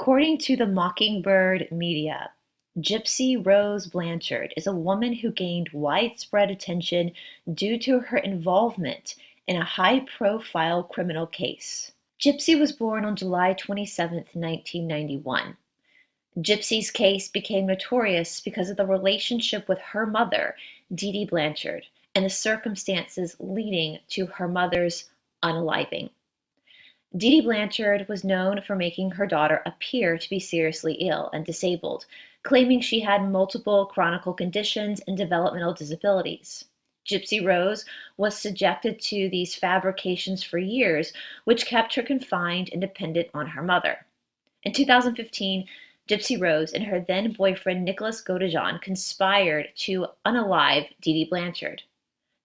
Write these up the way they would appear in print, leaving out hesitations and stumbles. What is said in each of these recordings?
According to the Mockingbird media, Gypsy Rose Blanchard is a woman who gained widespread attention due to her involvement in a high-profile criminal case. Gypsy was born on July 27, 1991. Gypsy's case became notorious because of the relationship with her mother, Toddie Blanchard, and the circumstances leading to her mother's unaliving. Toddie Blanchard was known for making her daughter appear to be seriously ill and disabled, claiming she had multiple chronic conditions and developmental disabilities. Gypsy Rose was subjected to these fabrications for years, which kept her confined and dependent on her mother. In 2015, Gypsy Rose and her then-boyfriend Nicholas Godejohn conspired to unalive Toddie Blanchard.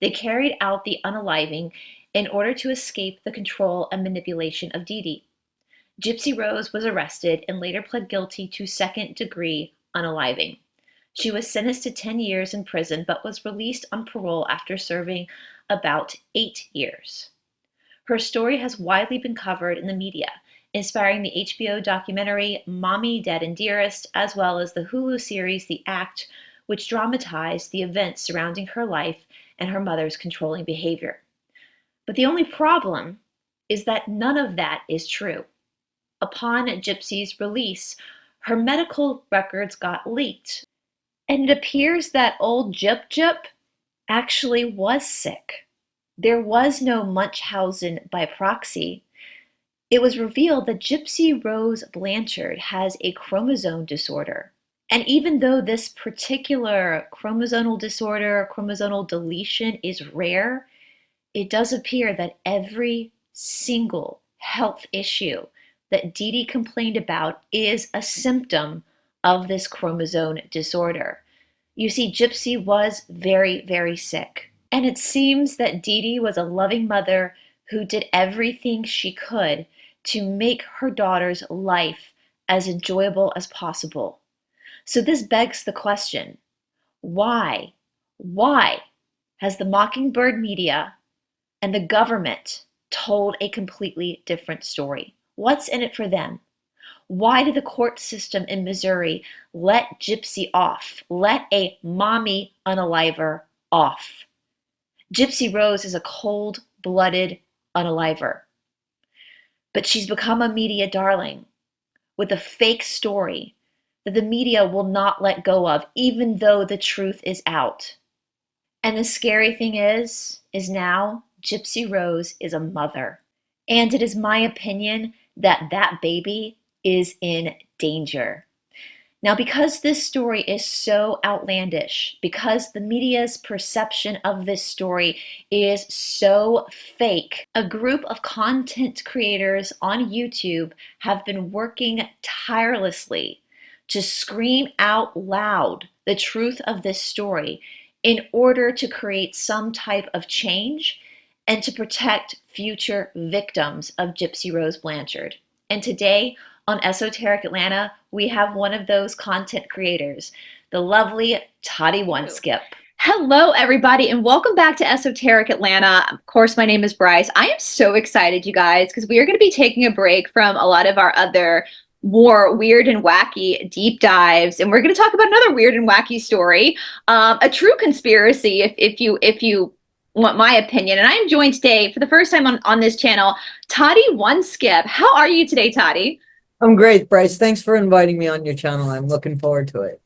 They carried out the unaliving in order to escape the control and manipulation of Toddie. Gypsy Rose was arrested and later pled guilty to second-degree unaliving. She was sentenced to 10 years in prison but was released on parole after serving about 8 years. Her story has widely been covered in the media, inspiring the HBO documentary Mommy, Dead and Dearest, as well as the Hulu series The Act, which dramatized the events surrounding her life and her mother's controlling behavior. But the only problem is that none of that is true. Upon Gypsy's release, her medical records got leaked, and it appears that old Gyp actually was sick. There was no Munchausen by proxy. It was revealed that Gypsy Rose Blanchard has a chromosome disorder. And even though this particular chromosomal disorder, chromosomal deletion, is rare, it does appear that every single health issue that Toddie complained about is a symptom of this chromosome disorder. You see, Gypsy was very, very sick. And it seems that Toddie was a loving mother who did everything she could to make her daughter's life as enjoyable as possible. So this begs the question, why has the Mockingbird media and the government told a completely different story? What's in it for them? Why did the court system in Missouri let Gypsy off, let a mommy unaliver off? Gypsy Rose is a cold-blooded unaliver, but she's become a media darling with a fake story that the media will not let go of, even though the truth is out. And the scary thing is now Gypsy Rose is a mother. And it is my opinion that that baby is in danger. Now, because this story is so outlandish, because the media's perception of this story is so fake, a group of content creators on YouTube have been working tirelessly to scream out loud the truth of this story in order to create some type of change and to protect future victims of Gypsy Rose Blanchard. And today on Esoteric Atlanta, we have one of those content creators, the lovely Toddie1Skip. Hello, everybody, and welcome back to Esoteric Atlanta. Of course, my name is Bryce. I am so excited, you guys, because we are going to be taking a break from a lot of our other more weird and wacky deep dives, and we're going to talk about another weird and wacky story, a true conspiracy, if you want my opinion. And I am joined today for the first time on this channel, Toddie1Skip. How are you today, Toddie? I'm great, Bryce. Thanks for inviting me on your channel. I'm looking forward to it.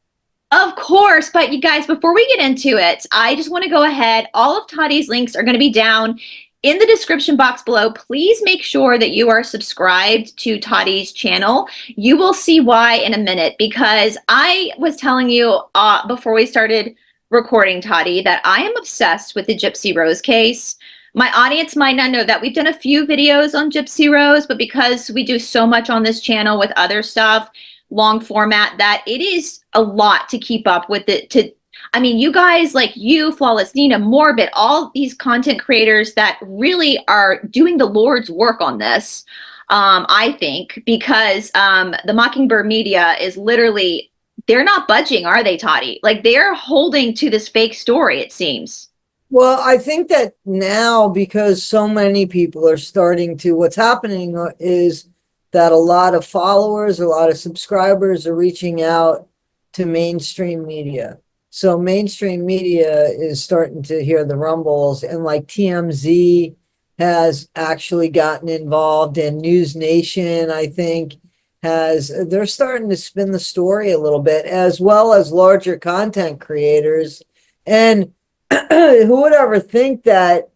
Of course, but you guys, before we get into it, I just want to go ahead. All of Toddie's links are going to be down in the description box below. Please make sure that you are subscribed to Toddie's channel. You will see why in a minute, because I was telling you before we started recording, Toddie, that I am obsessed with the Gypsy Rose case. My audience might not know that we've done a few videos on Gypsy Rose, but because we do so much on this channel with other stuff, long format, that it is a lot to keep up with it. I mean, you guys like you, Flawless Nina, Morbid, all these content creators that really are doing the Lord's work on this, I think, because the Mockingbird media is literally, they're not budging, are they, Toddie? Like, they're holding to this fake story, it seems. Well, I think that now, because so many people are starting to, what's happening is that a lot of followers, a lot of subscribers are reaching out to mainstream media. So mainstream media is starting to hear the rumbles, and like TMZ has actually gotten involved, and News Nation, I think, they're starting to spin the story a little bit, as well as larger content creators. And who would ever think that,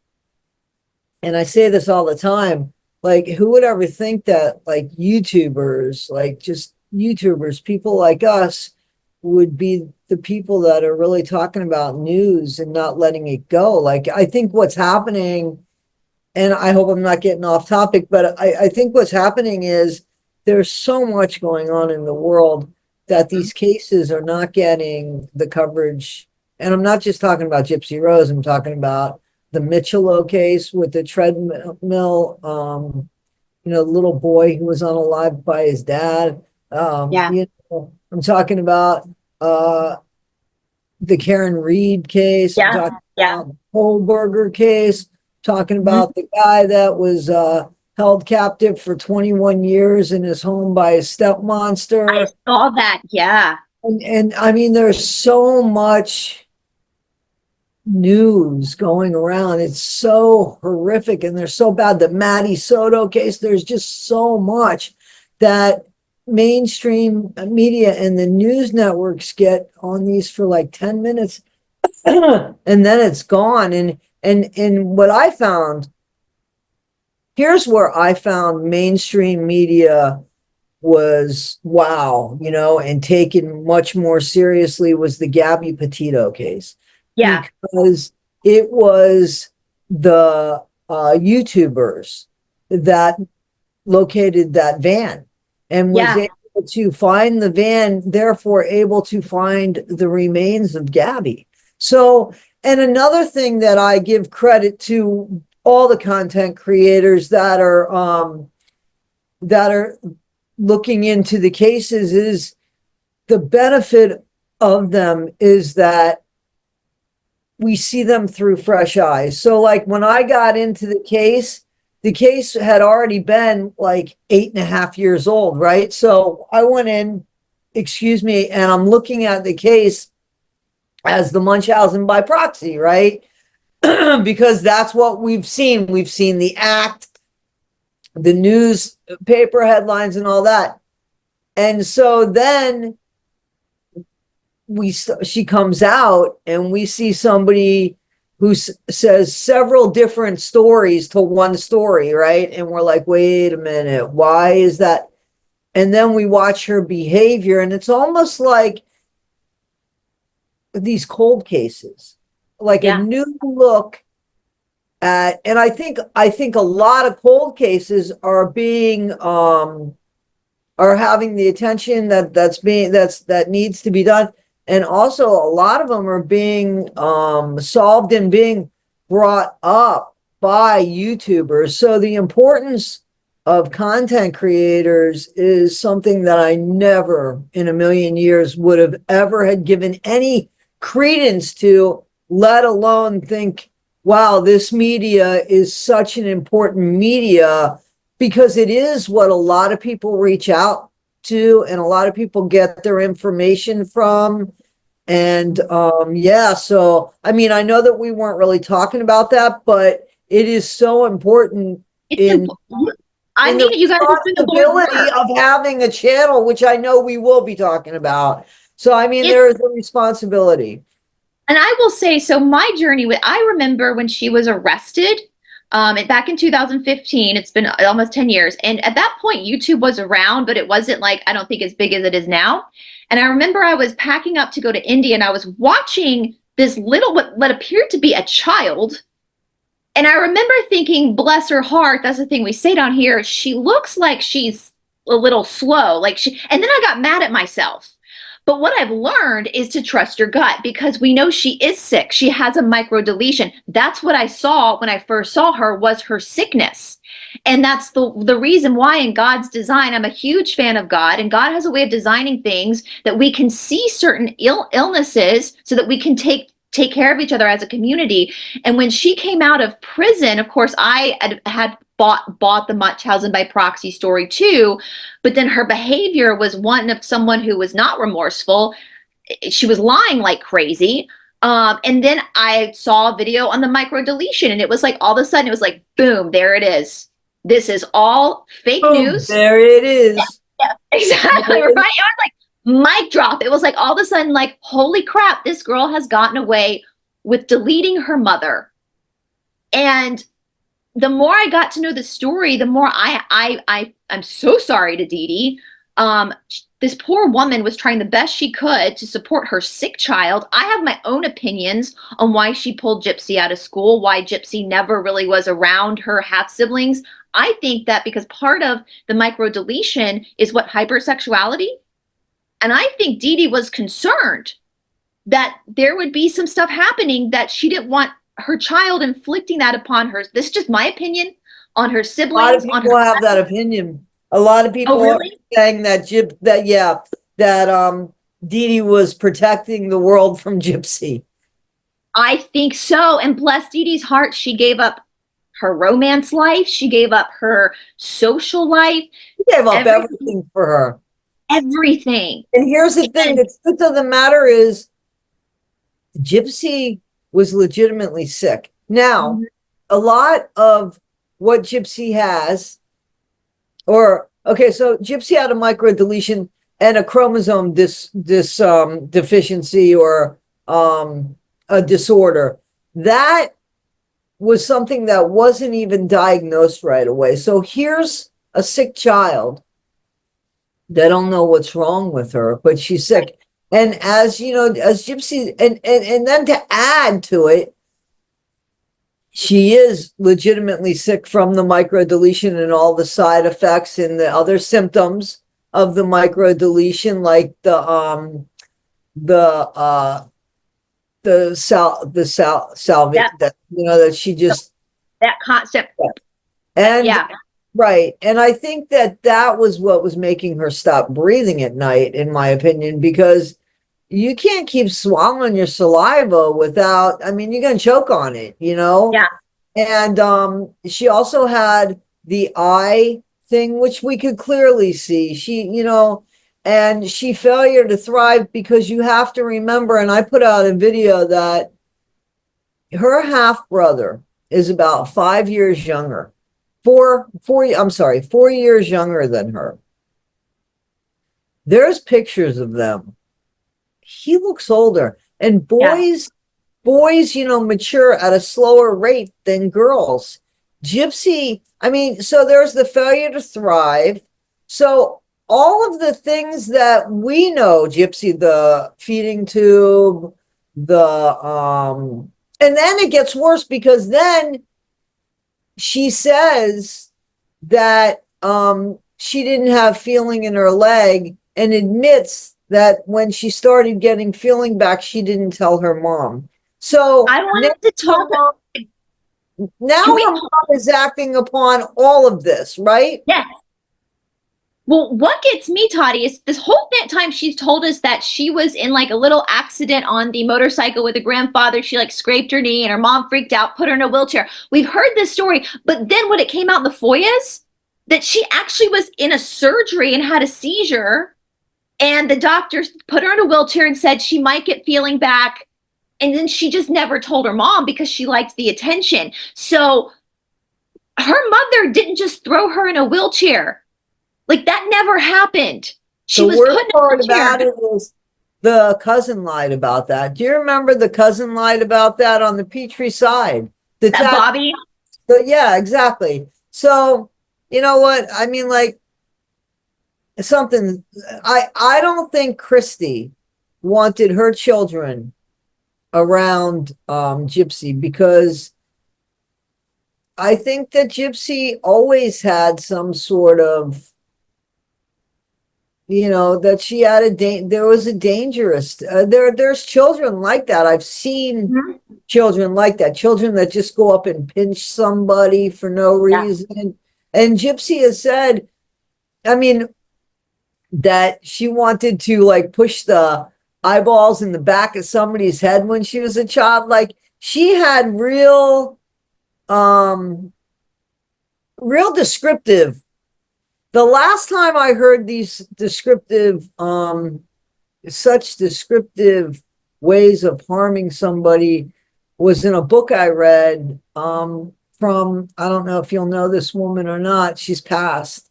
and I say this all the time, like, who would ever think that, like, YouTubers, like just YouTubers, people like us, would be the people that are really talking about news and not letting it go. Like, I think what's happening, and I hope I'm not getting off topic, but I think what's happening is there's so much going on in the world that these cases are not getting the coverage. And I'm not just talking about Gypsy Rose, I'm talking about the Michelo case with the treadmill, little boy who was unalived by his dad. Yeah. I'm talking about the Karen Reed case. I'm talking about the Kohlberger case. Talking about the guy that was held captive for 21 years in his home by his step monster. I saw that. Yeah. And I mean, there's so much news going around. It's so horrific, and they're so bad. The Matty Soto case, there's just so much that mainstream media and the news networks get on these for like 10 minutes and then it's gone. And what I found, here's where I found mainstream media was wow, and taken much more seriously, was the Gabby Petito case. Yeah. Because it was the YouTubers that located that van and was able to find the van, therefore able to find the remains of Gabby. So, and another thing that I give credit to all the content creators that are looking into the cases is the benefit of them is that we see them through fresh eyes. So like when I got into the case had already been like 8.5 years old, right? So I went in, and I'm looking at the case as the Munchausen by proxy, right? Because that's what we've seen. We've seen the act, the newspaper headlines and all that. And so then she comes out and we see somebody who says several different stories to one story, right? And we're like, wait a minute, why is that? And then we watch her behavior, and it's almost like these cold cases, like a new look at, and I think a lot of cold cases are being are having the attention that needs to be done. And also a lot of them are being solved and being brought up by YouTubers. So the importance of content creators is something that I never in a million years would have ever had given any credence to, let alone think, wow, this media is such an important media, because it is what a lot of people reach out to and a lot of people get their information from. And so I mean, I know that we weren't really talking about that, but it is so important in the you guys responsibility of having a channel, which I know we will be talking about. So I mean, there is a responsibility. And I will say, so my journey I remember when she was arrested back in 2015. It's been almost 10 years. And at that point, YouTube was around, but it wasn't like, I don't think as big as it is now. And I remember I was packing up to go to India, and I was watching this little, what appeared to be a child. And I remember thinking, bless her heart, that's the thing we say down here, she looks like she's a little slow. And then I got mad at myself. But what I've learned is to trust your gut, because we know she is sick. She has a microdeletion. That's what I saw when I first saw her, was her sickness. And that's the reason why in God's design, I'm a huge fan of God, and God has a way of designing things that we can see certain illnesses so that we can take care of each other as a community. And when she came out of prison, of course, I had bought the Munchausen by proxy story too, but then her behavior was one of someone who was not remorseful. She was lying like crazy. And then I saw a video on the micro deletion, and it was like all of a sudden it was like, boom, there it is. This is all fake news. There it is. Yeah, exactly right. It was like mic drop. It was like all of a sudden, like, holy crap, this girl has gotten away with deleting her mother. And the more I got to know the story, the more I'm so sorry to Dee Dee. This poor woman was trying the best she could to support her sick child. I have my own opinions on why she pulled Gypsy out of school, why Gypsy never really was around her half siblings. I think that because part of the micro deletion is what hypersexuality. And I think Dee Dee was concerned that there would be some stuff happening that she didn't want her child inflicting that upon her. This is just my opinion on her siblings. A lot of people have that opinion. A lot of people are saying that Dee Dee was protecting the world from Gypsy. I think so. And bless Dee Dee's heart, she gave up her romance life. She gave up her social life. She gave up everything for her. Everything. And here's the thing. The truth of the matter is Gypsy was legitimately sick. Now, a lot of what Gypsy has, so Gypsy had a micro deletion and a chromosome deficiency or a disorder. That was something that wasn't even diagnosed right away. So here's a sick child. They don't know what's wrong with her, but she's sick. And as you know, as Gypsy, and then to add to it, she is legitimately sick from the micro deletion and all the side effects and the other symptoms of the micro deletion, like that she just that constant and right. And I think that was what was making her stop breathing at night, in my opinion, because you can't keep swallowing your saliva without, I mean, you're going to choke on it, you know? Yeah. And she also had the eye thing, which we could clearly see. And she failure to thrive, because you have to remember, and I put out a video that her half brother is about 5 years younger. 4 years younger than her. There's pictures of them. He looks older, and boys, mature at a slower rate than girls. Gypsy, I mean, so there's the failure to thrive. So all of the things that we know, Gypsy, the feeding tube, and then it gets worse, because then she says that she didn't have feeling in her leg, and admits that when she started getting feeling back, she didn't tell her mom. So I wanted to talk about now her mom is acting upon all of this, right? Yes. Well, what gets me, Toddie, is this whole time she's told us that she was in like a little accident on the motorcycle with a grandfather. She like scraped her knee and her mom freaked out, put her in a wheelchair. We've heard this story, but then when it came out in the FOIAs, that she actually was in a surgery and had a seizure, and the doctor put her in a wheelchair and said she might get feeling back. And then she just never told her mom because she liked the attention. So her mother didn't just throw her in a wheelchair. Like, that never happened. She was put in a wheelchair. About it was the cousin lied about that. Do you remember the cousin lied about that on the Petrie side? Bobby? Yeah, exactly. So, you know what? I mean, like, I don't think Christy wanted her children around Gypsy, because I think that Gypsy always had some sort of, that she had there was a dangerous, there's children like that. I've seen children like that, children that just go up and pinch somebody for no reason. Yeah. And Gypsy has said, I mean, that she wanted to like push the eyeballs in the back of somebody's head when she was a child. Like, she had real real descriptive. The last time I heard these descriptive, such descriptive ways of harming somebody was in a book I read, from, I don't know if you'll know this woman or not. She's passed.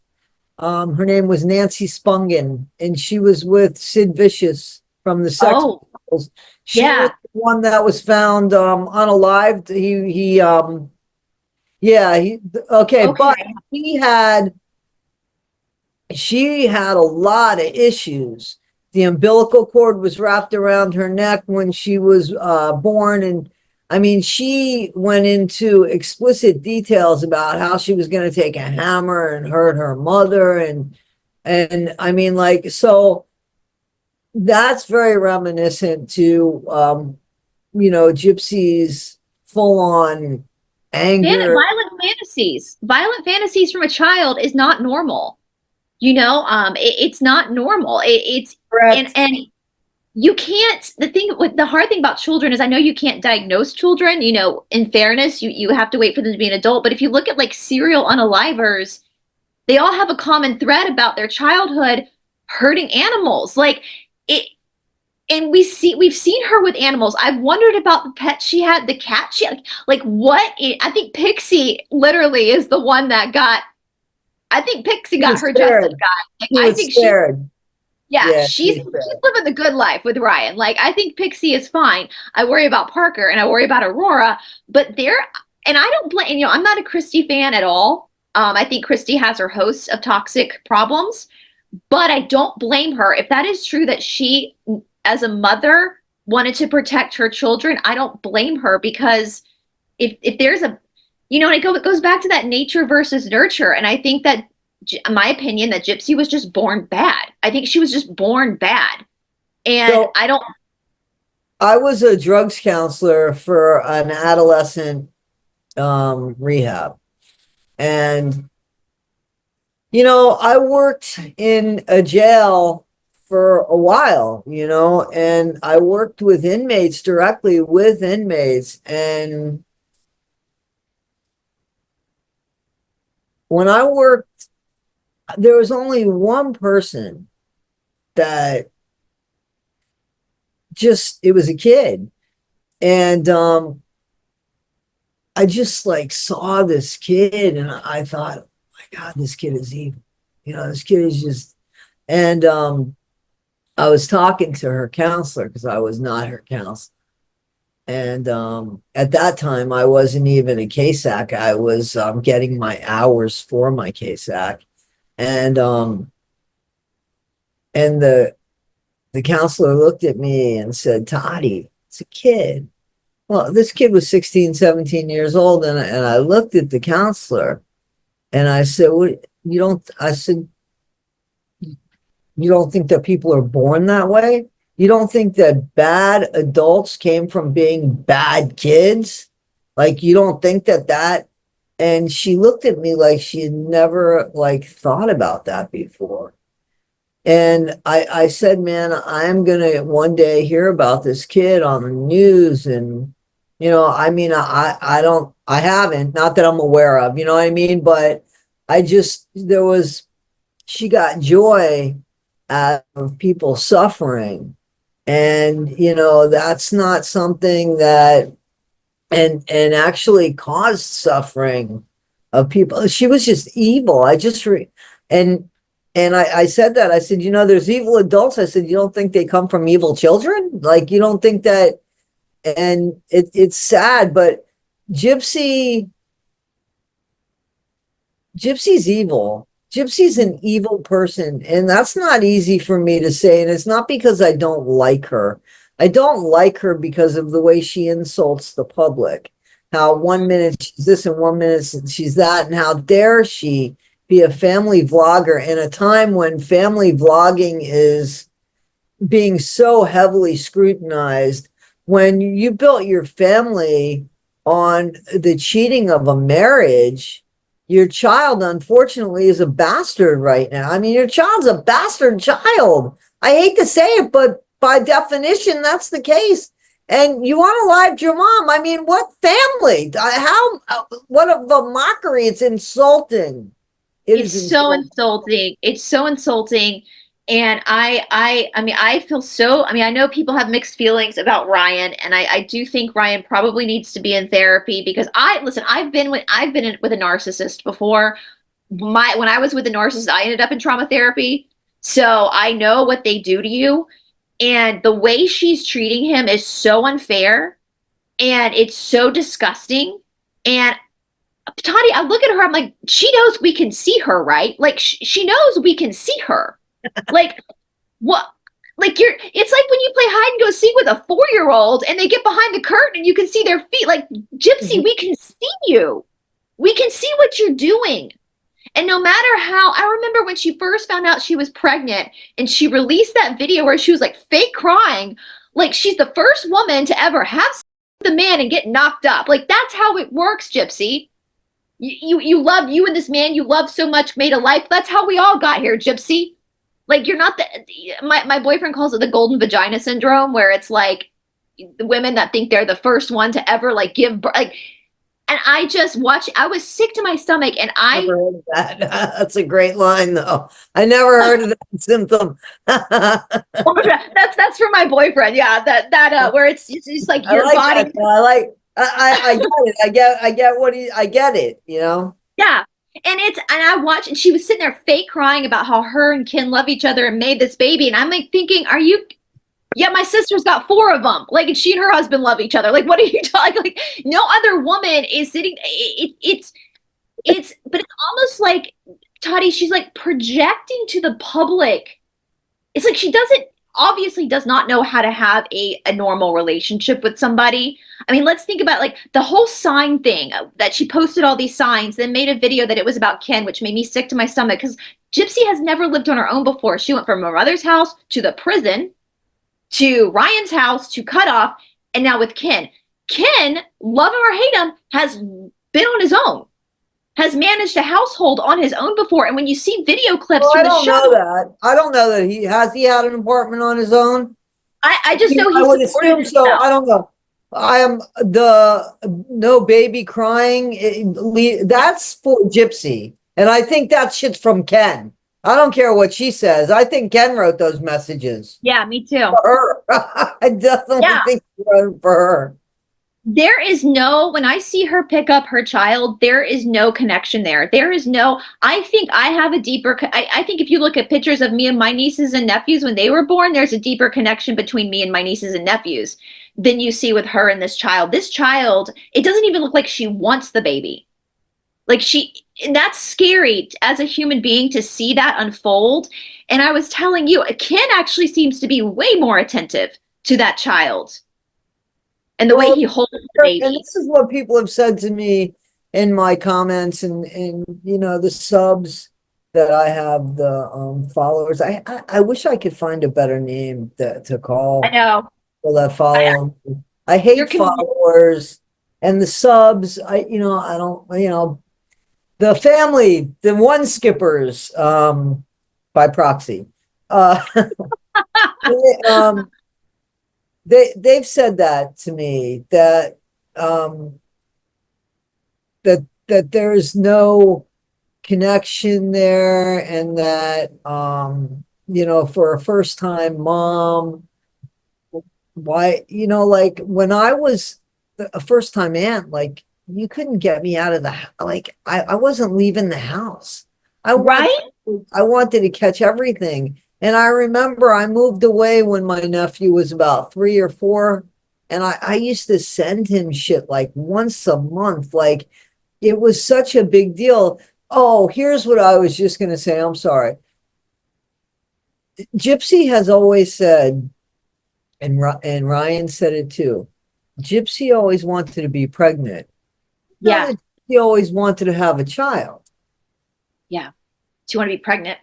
Her name was Nancy Spungen, and she was with Sid Vicious from the Sex Pistols. She was the one that was found unalived. Okay, but she had a lot of issues. The umbilical cord was wrapped around her neck when she was born. And I mean, she went into explicit details about how she was going to take a hammer and hurt her mother. And I mean, like, so that's very reminiscent to, Gypsy's full on anger. Violent fantasies from a child is not normal. It's not normal. It's correct. And you can't, the hard thing about children is I know you can't diagnose children, in fairness, you have to wait for them to be an adult. But if you look at like serial unalivers, they all have a common thread about their childhood hurting animals. Like it, and we've seen her with animals. I've wondered about the pet she had, the cat she had. Like I think Pixie literally is the one that got, I think Pixie got her justice, guys. Like, I think she's living the good life with Ryan. Like, I think Pixie is fine. I worry about Parker and I worry about Aurora, but and I don't blame, I'm not a Christy fan at all. I think Christy has her hosts of toxic problems, but I don't blame her. If that is true that she, as a mother, wanted to protect her children, I don't blame her, because if there's a, and it goes back to that nature versus nurture. And I think that, in my opinion, that Gypsy was just born bad. I think she was just born bad. And so, I was a drugs counselor for an adolescent rehab. And, I worked in a jail for a while, and I worked with inmates, directly with inmates. And when I worked, there was only one person that it was a kid. And I just like saw this kid and I thought, oh my God, this kid is evil. This kid is just, and I was talking to her counselor, because I was not her counselor. And at that time, I wasn't even a KSAC. I was getting my hours for my KSAC. And the counselor looked at me and said, Toddie, it's a kid. Well, this kid was 16, 17 years old. And I looked at the counselor and I said, I said, you don't think that people are born that way? You don't think that bad adults came from being bad kids? Like, you don't think that? And she looked at me like she had never thought about that before. And I said, man, I'm going to one day hear about this kid on the news. And, I mean, I haven't, not that I'm aware of, you know what I mean? But she got joy out of people suffering. And, that's not something that, and actually caused suffering of people. She was just evil. I said that, I said, there's evil adults. I said, you don't think they come from evil children? Like, you don't think that, and it's sad, but Gypsy's evil. Gypsy's an evil person, and that's not easy for me to say. And it's not because I don't like her. I don't like her because of the way she insults the public. How 1 minute she's this and 1 minute she's that, and how dare she be a family vlogger in a time when family vlogging is being so heavily scrutinized, when you built your family on the cheating of a marriage. Your child, unfortunately, is a bastard right now. I mean, your child's a bastard child. I hate to say it, but by definition, that's the case. And you unalived your mom. I mean, what family? What of the mockery? It's insulting. It's so insulting. It's so insulting. And I mean, I feel so, I mean, I know people have mixed feelings about Ryan, and I do think Ryan probably needs to be in therapy because listen, I've been with a narcissist before. When I was with a narcissist, I ended up in trauma therapy. So I know what they do to you. And the way she's treating him is so unfair and it's so disgusting. And Toddie, I look at her, I'm like, she knows we can see her, right? Like, she knows we can see her. Like, what? Like, it's like when you play hide and go seek with a 4-year-old and they get behind the curtain and you can see their feet. Like, Gypsy, we can see you. We can see what you're doing. And no matter how, I remember when she first found out she was pregnant and she released that video where she was like fake crying. Like, she's the first woman to ever have sex with a man and get knocked up. Like, that's how it works, Gypsy. You love, you and this man you love so much made a life. That's how we all got here, Gypsy. Like, you're not my boyfriend calls it the golden vagina syndrome, where it's like the women that think they're the first one to ever like give birth. Like, and I just watched, I was sick to my stomach, and Never heard of that. That's a great line, though. I never heard of that symptom. that's for my boyfriend. Yeah, that where it's just like your body. I get it. I get it, you know? Yeah. And I watched, and she was sitting there fake crying about how her and Ken love each other and made this baby. And I'm like thinking, yeah, my sister's got 4 of them. Like, and she and her husband love each other. Like, what are you talking? Like, no other woman is sitting. But it's almost like Toddie, she's like projecting to the public. It's like she obviously does not know how to have a normal relationship with somebody. I mean, let's think about like the whole sign thing that she posted all these signs, then made a video that it was about Ken, which made me sick to my stomach because Gypsy has never lived on her own before. She went from her mother's house to the prison to Ryan's house to cut off, and now with Ken. Ken, love him or hate him, has been on his own, has managed a household on his own before. And when you see video clips from the show, I don't know that he had an apartment on his own. I just know I would assume so. I don't know. I am the no baby crying. That's for Gypsy, and I think that shit's from Ken. I don't care what she says. I think Ken wrote those messages. Yeah, me too. For her. I definitely think he wrote it for her. There is no, when I see her pick up her child, there is no connection there. There is no, I think I have a deeper, I think if you look at pictures of me and my nieces and nephews when they were born, there's a deeper connection between me and my nieces and nephews than you see with her and this child. This child, it doesn't even look like she wants the baby. Like and that's scary as a human being to see that unfold. And I was telling you, Ken actually seems to be way more attentive to that child and the way he holds the baby. And this is what people have said to me in my comments and you know, the subs that I have, the followers. I wish I could find a better name to call. I know. People that follow. I hate followers and the subs. I don't, you know, the family, the one skippers, by proxy. They've said that to me, that that there's no connection there, and that you know, for a first time mom, why, you know, like when I was a first time aunt, like you couldn't get me out of I wasn't leaving the house. I wanted to catch everything. And I remember I moved away when my nephew was about 3 or 4. And I used to send him shit like once a month. Like, it was such a big deal. Oh, here's what I was just going to say. I'm sorry. Gypsy has always said, and Ryan said it too, Gypsy always wanted to be pregnant. Yeah. She always wanted to have a child. Yeah. She wanted to be pregnant.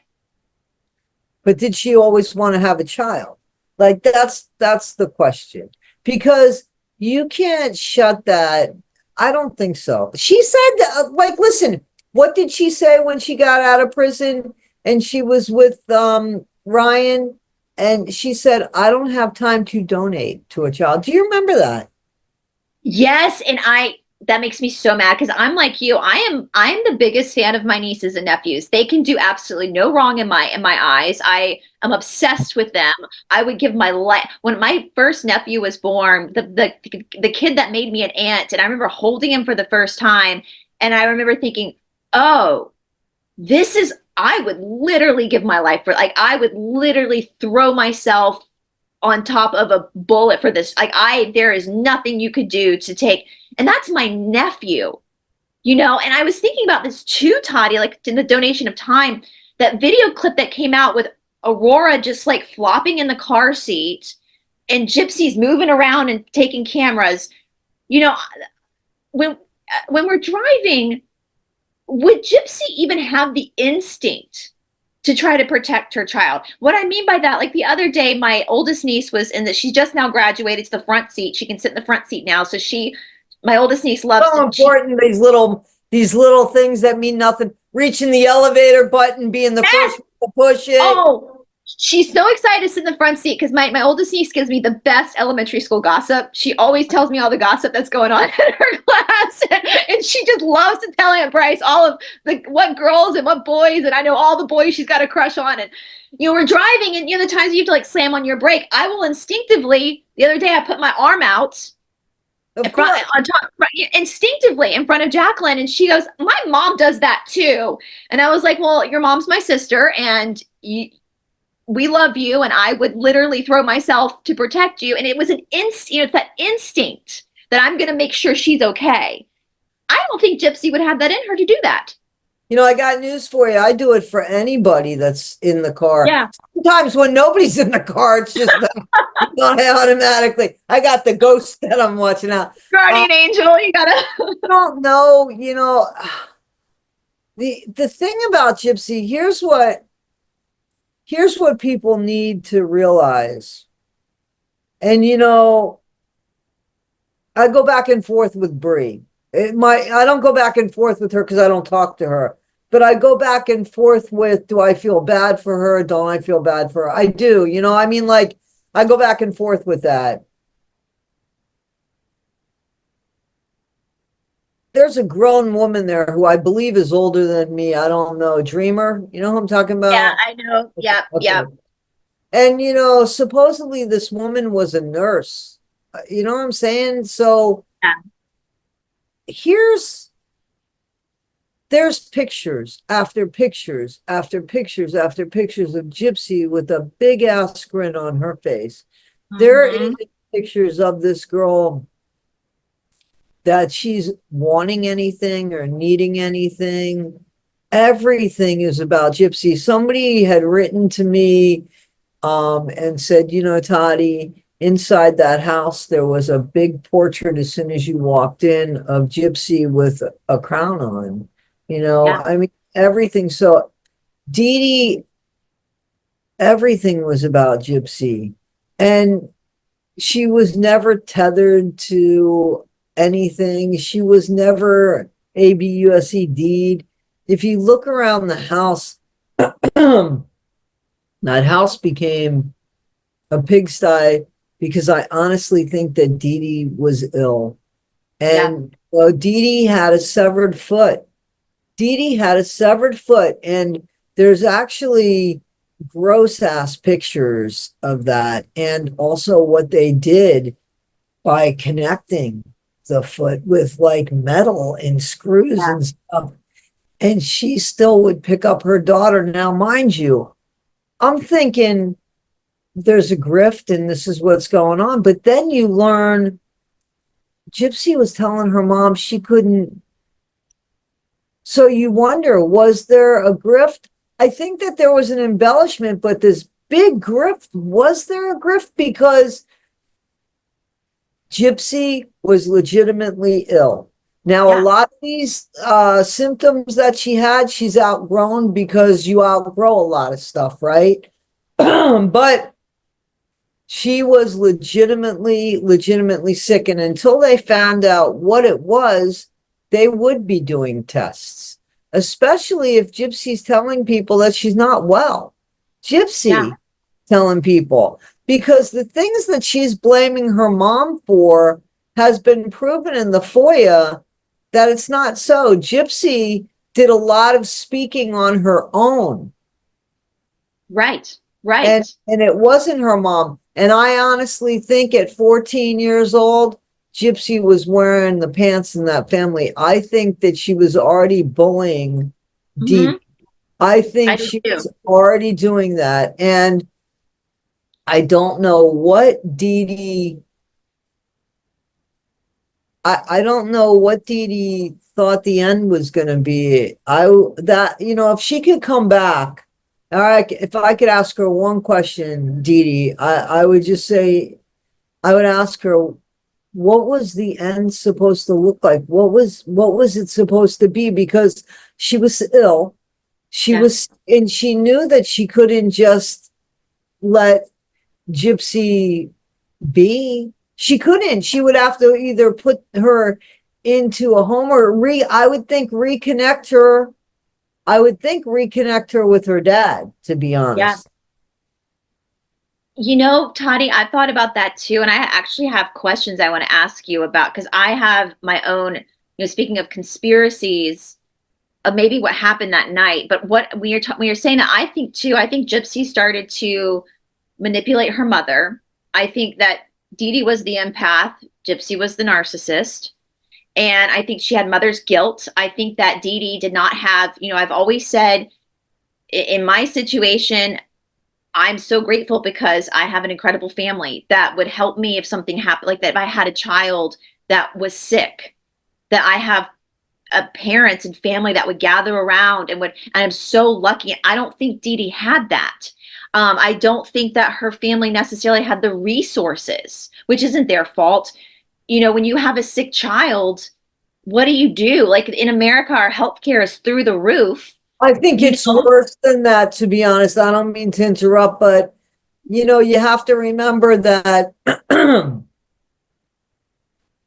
But did she always want to have a child? Like, that's the question. Because you can't shut that. I don't think so. She said, like, listen, what did she say when she got out of prison and she was with Ryan? And she said, I don't have time to donate to a child. Do you remember that? Yes, and that makes me so mad because I'm like you. I'm the biggest fan of my nieces and nephews. They can do absolutely no wrong in my eyes. I am obsessed with them. I would give my life when my first nephew was born, the kid that made me an aunt, and I remember holding him for the first time, and I remember thinking, "Oh, this is I would literally give my life for like I would literally throw myself on top of a bullet for this. Like there is nothing you could do to take, and that's my nephew, and I was thinking about this too, Toddie, like in the donation of time, that video clip that came out with Aurora just like flopping in the car seat and Gypsy's moving around and taking cameras. You know, when we're driving, would Gypsy even have the instinct to try to protect her child? What I mean by that, like the other day, my oldest niece was in she just now graduated to the front seat. She can sit in the front seat now. So my oldest niece loves So important, these little things that mean nothing. Reaching the elevator button, being the first one to push it. Oh, she's so excited to sit in the front seat because my oldest niece gives me the best elementary school gossip. She always tells me all the gossip that's going on in her class. And she just loves to tell Aunt Bryce all of what girls and what boys. And I know all the boys she's got a crush on. And, we're driving and, the times you have to like slam on your brake, I will instinctively, the other day I put my arm out instinctively in front of Jacqueline, and she goes, my mom does that too. And I was like, well, your mom's my sister, and we love you, and I would literally throw myself to protect you. And it was it's that instinct that I'm going to make sure she's okay. I don't think Gypsy would have that in her to do that. I got news for you. I do it for anybody that's in the car. Yeah. Sometimes when nobody's in the car, it's just not automatically. I got the ghost that I'm watching out. Guardian angel, you gotta. I don't know. The thing about Gypsy, here's what people need to realize. And I go back and forth with Brie. I don't go back and forth with her because I don't talk to her, but I go back and forth with, do I feel bad for her? Don't I feel bad for her? I do, like I go back and forth with that. There's a grown woman there who I believe is older than me. I don't know. Dreamer, you know who I'm talking about? Yeah, I know. Yeah, okay. Yeah. And, supposedly this woman was a nurse. You know what I'm saying? So yeah. There's pictures after pictures after pictures after pictures of Gypsy with a big ass grin on her face. Mm-hmm. There is pictures of this girl that she's wanting anything or needing anything. Everything is about Gypsy. Somebody had written to me and said, Toddie, inside that house, there was a big portrait as soon as you walked in of Gypsy with a crown on, yeah. I mean, everything. So Dee, everything was about Gypsy, and she was never tethered to anything. She was never ABUSE deed. If you look around the house, that house became a pigsty because I honestly think that Dee was ill. And Dee had a severed foot. Dee had a severed foot. And there's actually gross ass pictures of that. And also what they did by connecting the foot with like metal and screws and stuff. And she still would pick up her daughter. Now, mind you, I'm thinking there's a grift and this is what's going on. But then you learn Gypsy was telling her mom she couldn't. So you wonder, was there a grift? I think that there was an embellishment, but this big grift, was there a grift? Because Gypsy was legitimately ill. Now, a lot of these symptoms that she had, she's outgrown because you outgrow a lot of stuff, right? But she was legitimately sick. And until they found out what it was, they would be doing tests, especially if Gypsy's telling people that she's not well. Gypsy telling people, because the things that she's blaming her mom for has been proven in the FOIA that it's not so. Gypsy did a lot of speaking on her own. Right. Right. And it wasn't her mom. And I honestly think at 14 years old, Gypsy was wearing the pants in that family. I think that she was already bullying Dee. I think she was already doing that. And I don't know what Dee I don't know what Dee thought the end was going to be. If she could come back, all right, if I could ask her one question, Dee, I would just say, I would ask her, what was the end supposed to look like? What was it supposed to be? Because she was ill. And she knew that she couldn't just let Gypsy be. She couldn't. She would have to either put her into a home or reconnect her. I would think reconnect her with her dad, to be honest. You know, Toddie, I've thought about that too. And I actually have questions I want to ask you about, because I have my own, speaking of conspiracies, of maybe what happened that night. But when you're saying that, I think Gypsy started to manipulate her mother. I think that Dee was the empath, Gypsy was the narcissist. And I think she had mother's guilt. I think that Dee did not have, I've always said in my situation, I'm so grateful because I have an incredible family that would help me if something happened, like that. If I had a child that was sick, that I have parents and family that would gather around and I'm so lucky. I don't think Dee had that. I don't think that her family necessarily had the resources, which isn't their fault. When you have a sick child, what do you do? Like in America, our healthcare is through the roof. I think it's worse than that, to be honest. I don't mean to interrupt, but you have to remember that.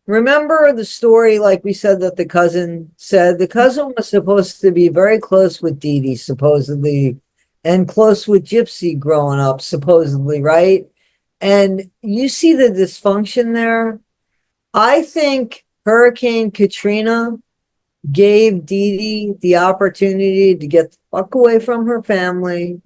Remember the story, like we said, that the cousin said the cousin was supposed to be very close with Dee, supposedly, and close with Gypsy growing up, supposedly, right? And you see the dysfunction there. I think Hurricane Katrina gave Dee the opportunity to get the fuck away from her family.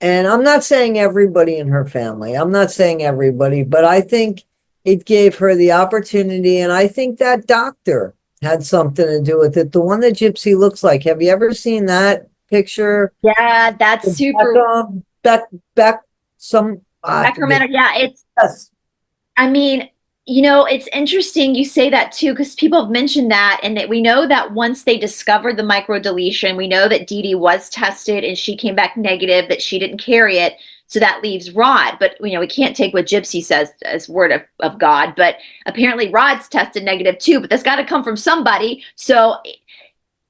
And I'm not saying everybody in her family. I'm not saying everybody, but I think it gave her the opportunity. And I think that doctor had something to do with it. The one that Gypsy looks like. Have you ever seen that picture? Yeah, that's super. Becca, Yeah, it's. Yes. I mean, it's interesting you say that too, because people have mentioned that, and that we know that once they discovered the microdeletion, we know that Dee was tested and she came back negative, that she didn't carry it. So that leaves Rod. But, we can't take what Gypsy says as word of God. But apparently Rod's tested negative too, but that's got to come from somebody. So,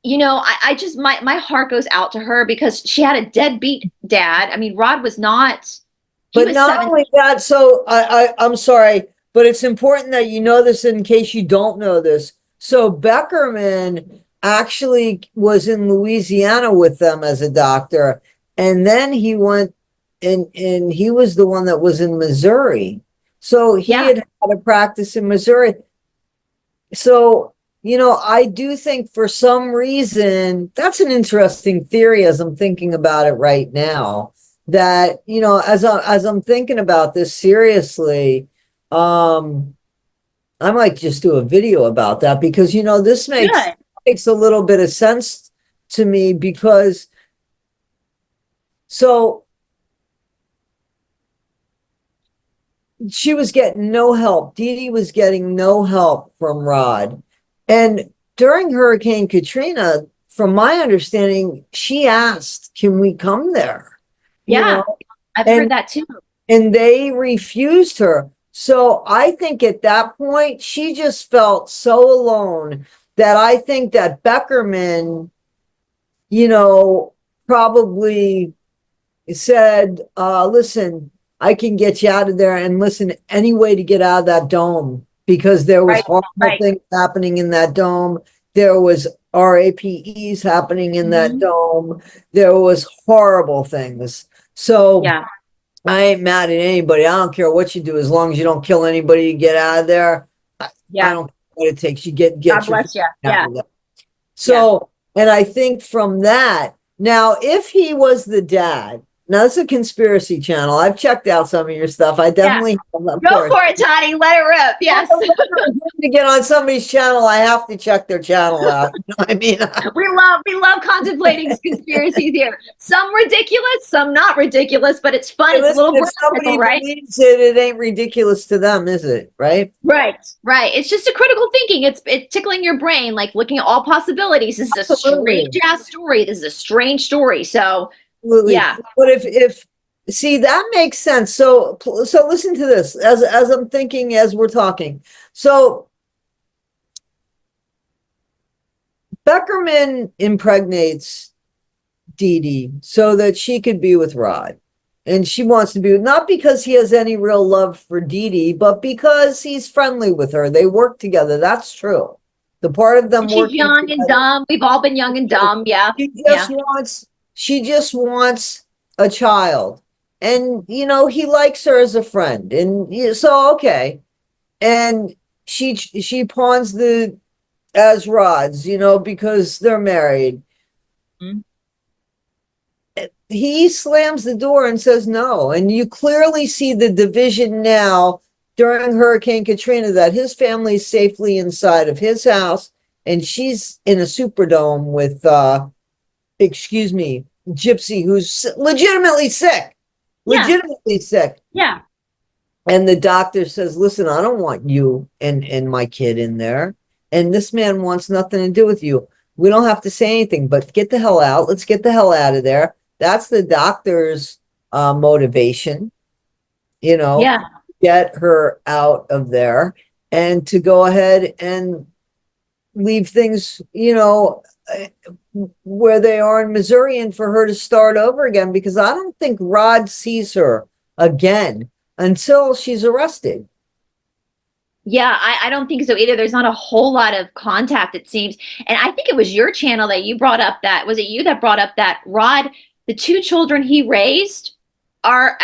I just, my heart goes out to her because she had a deadbeat dad. I mean, Rod was not. But not only that, so I'm sorry, but it's important that you know this in case you don't know this. So Beckerman actually was in Louisiana with them as a doctor. And then he went and he was the one that was in Missouri. So he had a practice in Missouri. So, I do think for some reason, that's an interesting theory as I'm thinking about it right now, that, as I'm thinking about this seriously, I might just do a video about that because, this makes a little bit of sense to me because she was getting no help. Dee was getting no help from Rod. And during Hurricane Katrina, from my understanding, she asked, can we come there? Yeah, I've heard that too. And they refused her. So I think at that point, she just felt so alone that I think that Beckerman, probably said, listen, I can get you out of there, and listen, any way to get out of that dome, because there was horrible things happening in that dome. There was RAPEs happening in that dome. There was horrible things. So I ain't mad at anybody. I don't care what you do, as long as you don't kill anybody, you get out of there. I Yeah. don't care what it takes. You get God your bless you. out Yeah. of there. Yeah. So, and I think from that, now, if he was the dad, now it's a conspiracy channel. I've checked out some of your stuff. I Yeah. definitely have, of Go course. for it, Toddie. Let it rip. Yes. To get on somebody's channel, I have to check their channel out. You know what I mean? We love contemplating conspiracies here. Some ridiculous, some not ridiculous, but it's fun. Hey, It's a listen, little if breath somebody tickle, right? believes it, it ain't ridiculous to them, is it? Right? Right, right. It's just a critical thinking. It's tickling your brain, like looking at all possibilities. This is a strange Absolutely. ass story. This is a strange story. So Absolutely. yeah. But if see, that makes sense. So listen to this as I'm thinking as we're talking. So Beckerman impregnates Dee Dee so that she could be with Rod. And she wants to be, not because he has any real love for Dee Dee, but because he's friendly with her. They work together. That's true. The part of them And she's working young and together. dumb. We've all been young and dumb. Yeah. She Yeah. just wants, she just wants a child. And, you know, he likes her as a friend. And so, okay. And she pawns the as rods, you know, because they're married. Mhm. He slams the door and says no. And you clearly see the division now during Hurricane Katrina, that his family's safely inside of his house and she's in a Superdome with excuse me, Gypsy, who's legitimately sick. Yeah. Legitimately sick. Yeah. And the doctor says, listen, I don't want you and my kid in there. And this man wants nothing to do with you. We don't have to say anything, but get the hell out. Let's get the hell out of there. That's the doctor's motivation, you know, Yeah. get her out of there and to go ahead and leave things, you know, where they are in Missouri and for her to start over again, because I don't think Rod sees her again until she's arrested. Yeah, I don't think so either. There's not a whole lot of contact, it seems. And I think it was your channel that you brought up that, was it you that brought up that Rod, the two children he raised are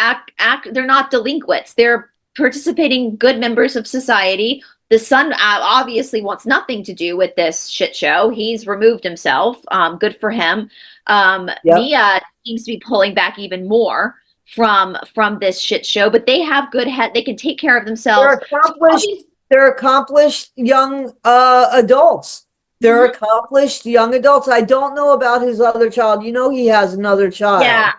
they're not delinquents. They're participating good members of society. The son obviously wants nothing to do with this shit show. He's removed himself. Good for him. Yep. Mia seems to be pulling back even more from this shit show, but they have good head. They can take care of They're themselves. accomplished, they're accomplished young adults. They're Mhm. accomplished young adults. I don't know about his other child. You know, he has another child. Yeah,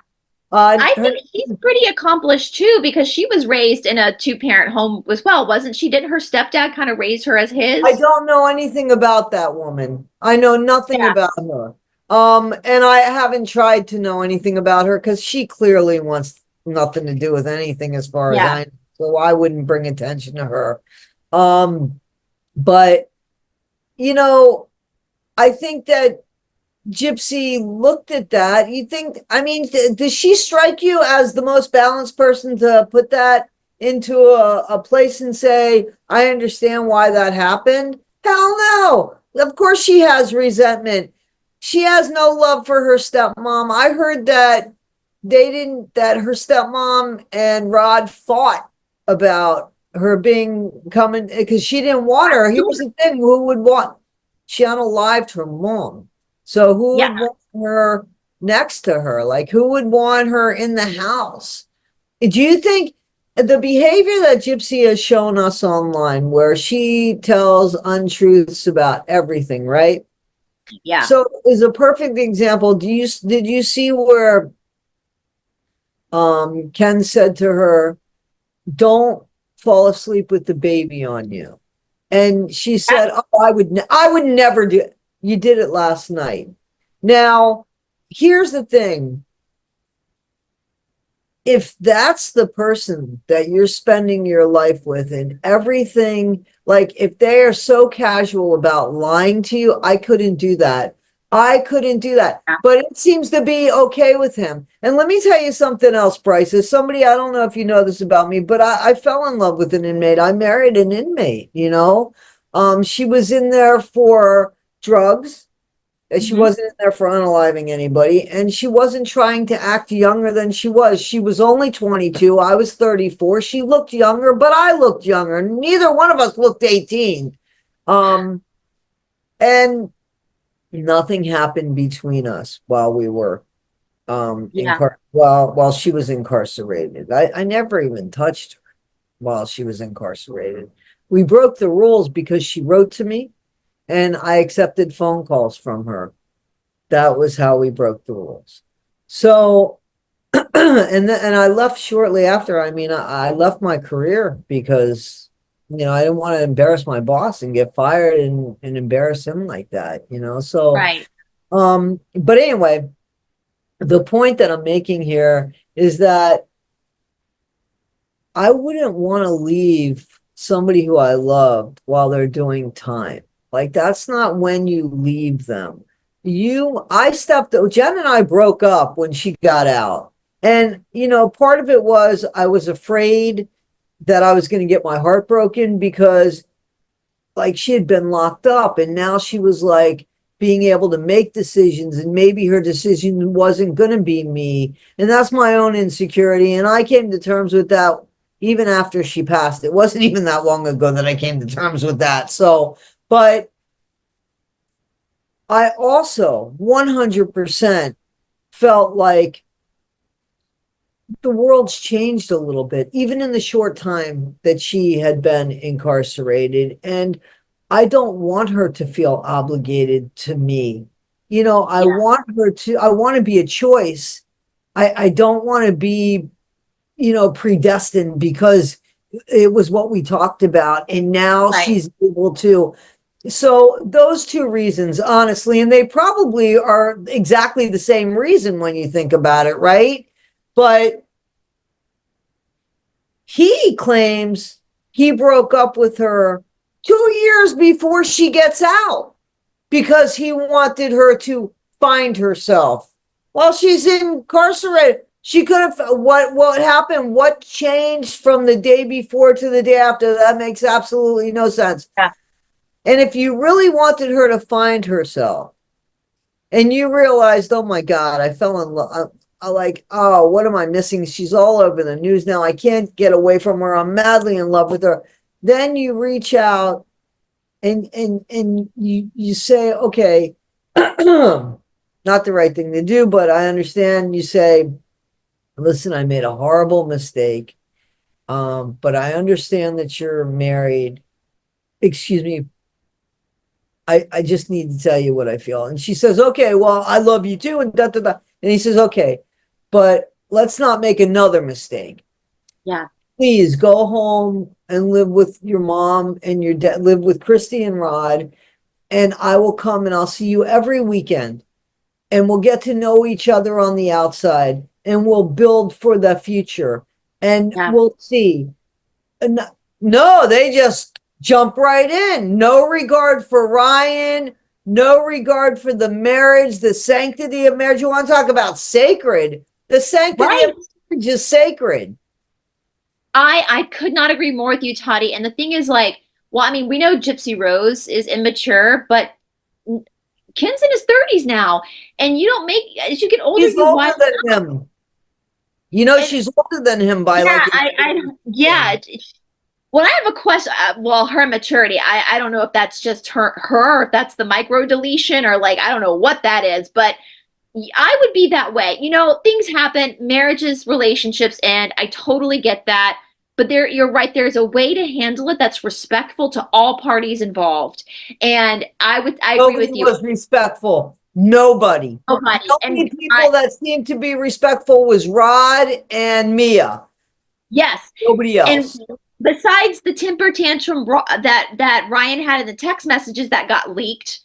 I think he's pretty accomplished too because she was raised in a two-parent home as well, wasn't she? Didn't her stepdad kind of raise her as I his? don't know anything about that woman. I know nothing Yeah, about her. And I haven't tried to know anything about her because she clearly wants nothing to do with anything as far as yeah, I know. So I wouldn't bring attention to her. Um, but you know, I think that Gypsy looked at that. You think, I mean, does she strike you as the most balanced person to put that into a place and say, I understand why that happened? Hell no. Of course she has resentment. She has no love for her stepmom. I heard that that her stepmom and Rod fought about her being coming because she didn't want her. Here's the thing, who would want, she unalived her mom. So who yeah. would want her next to her? Like, who would want her in the house? Do you think the behavior that Gypsy has shown us online, where she tells untruths about everything, right? Yeah. So is a perfect example. Did you see where Ken said to her, don't fall asleep with the baby on you? And she said, oh, I would never do it. You did it last night. Now, here's the thing. If that's the person that you're spending your life with and everything, like if they are so casual about lying to you, I couldn't do that. I couldn't do that. But it seems to be okay with him. And let me tell you something else, Bryce. As somebody, I don't know if you know this about me, but I fell in love with an inmate. I married an inmate, you know. She was in there for drugs. She wasn't in there for unaliving anybody, and she wasn't trying to act younger than she was. She was only 22. I was 34. She looked younger, but I looked younger. Neither one of us looked 18. And nothing happened between us while we were while she was incarcerated. I never even touched her while she was incarcerated. We broke the rules because she wrote to me and I accepted phone calls from her. That was how we broke the rules. So and I left shortly after. I mean, I left my career because I didn't want to embarrass my boss and get fired and embarrass him like that, So Right. But anyway, the point that I'm making here is that I wouldn't want to leave somebody who I loved while they're doing time. Like, that's not when you leave them. Jen and I broke up when she got out. And, part of it was I was afraid that I was going to get my heart broken because, like, she had been locked up and now she was like being able to make decisions, and maybe her decision wasn't going to be me. And that's my own insecurity. And I came to terms with that even after she passed. It wasn't even that long ago that I came to terms with that. So, but I also 100% felt like the world's changed a little bit, even in the short time that she had been incarcerated. And I don't want her to feel obligated to me. I want to be a choice. I don't want to be, predestined because it was what we talked about. And now she's able to. So those two reasons, honestly, and they probably are exactly the same reason when you think about it, right? But he claims he broke up with her 2 years before she gets out because he wanted her to find herself while she's incarcerated. She could have, what happened? What changed from the day before to the day after? That makes absolutely no sense. Yeah. And if you really wanted her to find herself and you realized, oh my God, I fell in love. Like, oh, what am I missing? She's all over the news now. I can't get away from her. I'm madly in love with her. Then you reach out and you say, okay, not the right thing to do, but I understand. You say, listen, I made a horrible mistake. But I understand that you're married. Excuse me. I just need to tell you what I feel. And she says, okay, well, I love you too. And da, da, da. And he says, okay, but let's not make another mistake. Yeah. Please go home and live with your mom and your dad, live with Christy and Rod. And I will come and I'll see you every weekend. And we'll get to know each other on the outside and we'll build for the future. And we'll see. No, they just jump right in. No regard for Ryan, no regard for the marriage, the sanctity of marriage. You want to talk about sacred? The sanctity of marriage is sacred. I could not agree more with you, Toddie. And the thing is, like, well, I mean, we know Gypsy Rose is immature, but Ken's in his 30s now. And you don't make, as you get older, He's older than him. She's older than him by Well, I have a question. Well, her maturity, I don't know if that's just her, or if that's the micro deletion, or like, I don't know what that is, but I would be that way. Things happen, marriages, relationships, and I totally get that. But you're right. There's a way to handle it that's respectful to all parties involved. And I agree with you. Nobody was respectful. Nobody. Nobody. The only people that seemed to be respectful was Rod and Mia. Yes. Nobody else. And besides the temper tantrum that Ryan had in the text messages that got leaked,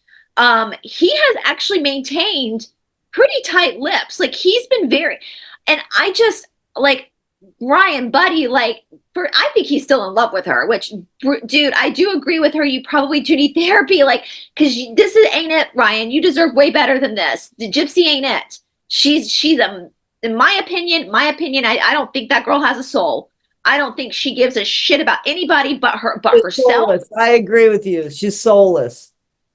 he has actually maintained pretty tight lips. Like, he's been and I just, like, Ryan, buddy, like, I think he's still in love with her, which, dude, I do agree with her. You probably do need therapy, like, because ain't it, Ryan. You deserve way better than this. The Gypsy ain't it. She's in my opinion, I don't think that girl has a soul. I don't think she gives a shit about anybody but herself. Soulless. I agree with you. She's soulless.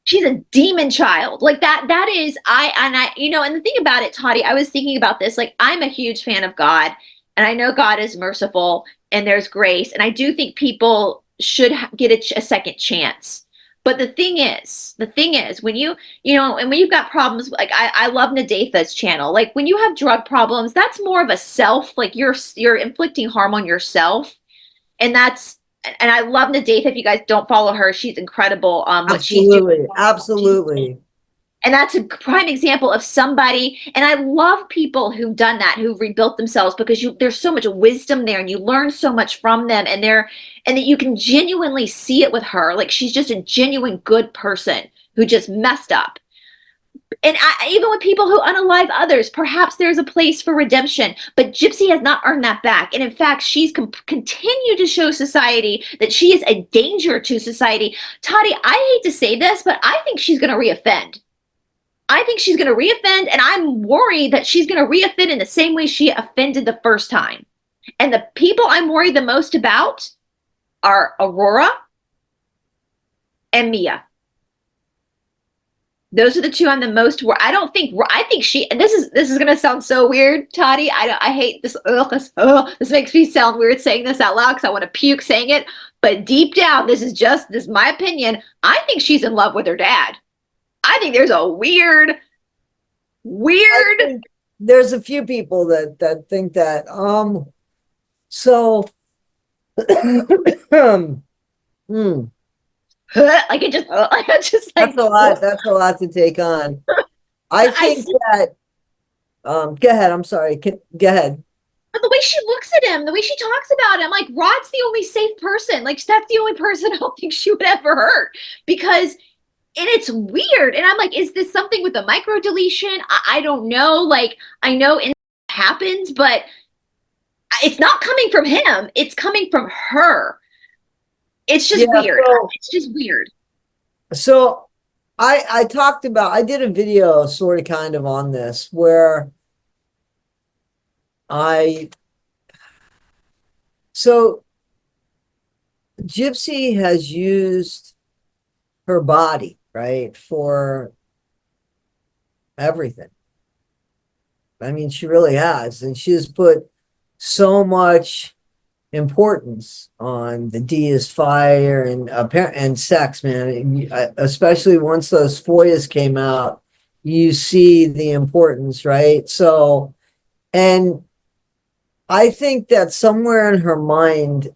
she's a demon child. Like that is, and the thing about it, Toddie, I was thinking about this. Like, I'm a huge fan of God, and I know God is merciful and there's grace. And I do think people should get a second chance. But the thing is, when and when you've got problems, like I love Nadatha's channel. Like, when you have drug problems, that's more of a self, like you're inflicting harm on yourself. And I love Nadatha. If you guys don't follow her, she's incredible. What she's doing. Absolutely. Absolutely. And that's a prime example of somebody. And I love people who've done that, who've rebuilt themselves, because there's so much wisdom there, and you learn so much from them. And that you can genuinely see it with her. Like, she's just a genuine good person who just messed up. And even with people who unalive others, perhaps there's a place for redemption. But Gypsy has not earned that back. And in fact, she's continued to show society that she is a danger to society. Toddie, I hate to say this, but I think she's going to reoffend. I think she's going to reoffend, and I'm worried that she's going to reoffend in the same way she offended the first time. And the people I'm worried the most about are Aurora and Mia. Those are the two I'm the most worried. I think she, and this is going to sound so weird, Toddie. I hate this. This makes me sound weird saying this out loud because I want to puke saying it. But deep down, this is my opinion. I think she's in love with her dad. I think there's a weird. There's a few people that think that. So, like it just like that's a lot. That's a lot to take on. I think that. Go ahead. I'm sorry. Go ahead. But the way she looks at him, the way she talks about him, like, Rod's the only safe person. Like, that's the only person I don't think she would ever hurt, because. And it's weird. And I'm like, is this something with the micro deletion? I don't know. Like, I know it happens, but it's not coming from him. It's coming from her. It's just weird. It's just weird. So I did a video sort of kind of on this where so Gypsy has used her body, right, for everything. I mean, she really has. And she has put so much importance on the D is fire and sex, man. Especially once those FOIAs came out, you see the importance, right? So, and I think that somewhere in her mind,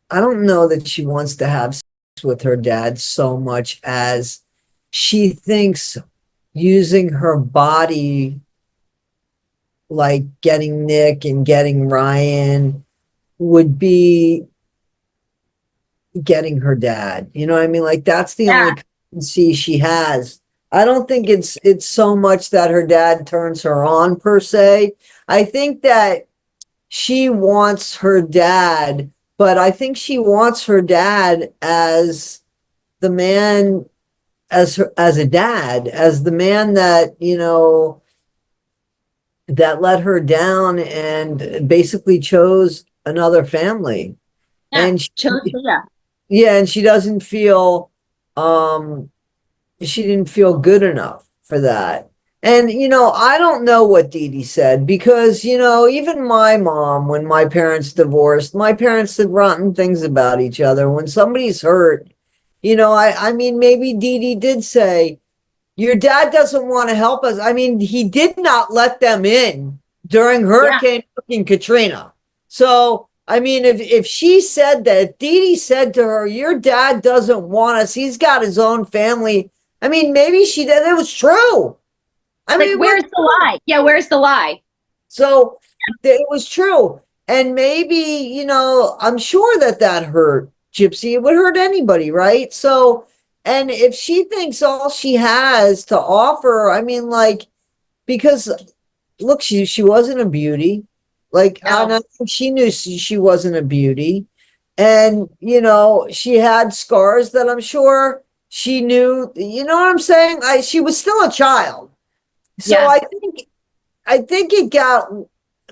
I don't know that she wants to have with her dad so much as she thinks using her body, like getting Nick and getting Ryan, would be getting her dad. You know what I mean? Like, that's the only currency she has. I don't think it's so much that her dad turns her on per se. I think that she wants her dad, but I think she wants her dad as the man, as a dad, as the man that, that let her down and basically chose another family. Yeah, And she doesn't feel, she didn't feel good enough for that. And, I don't know what Dee Dee said, because, even my mom, when my parents divorced, my parents said rotten things about each other. When somebody's hurt, I mean, maybe Dee Dee did say, your dad doesn't want to help us. I mean, he did not let them in during Hurricane Katrina. So, I mean, if she said that, if Dee Dee said to her, your dad doesn't want us, he's got his own family. I mean, maybe she did. It was true. I mean, where's the lie? Yeah, where's the lie? So it was true. And maybe, I'm sure that hurt Gypsy. It would hurt anybody, right? So, and if she thinks all she has to offer, I mean, like, because look, she wasn't a beauty. Like, and I think she knew she wasn't a beauty. And, she had scars that I'm sure she knew, you know what I'm saying? She was still a child. So I think it got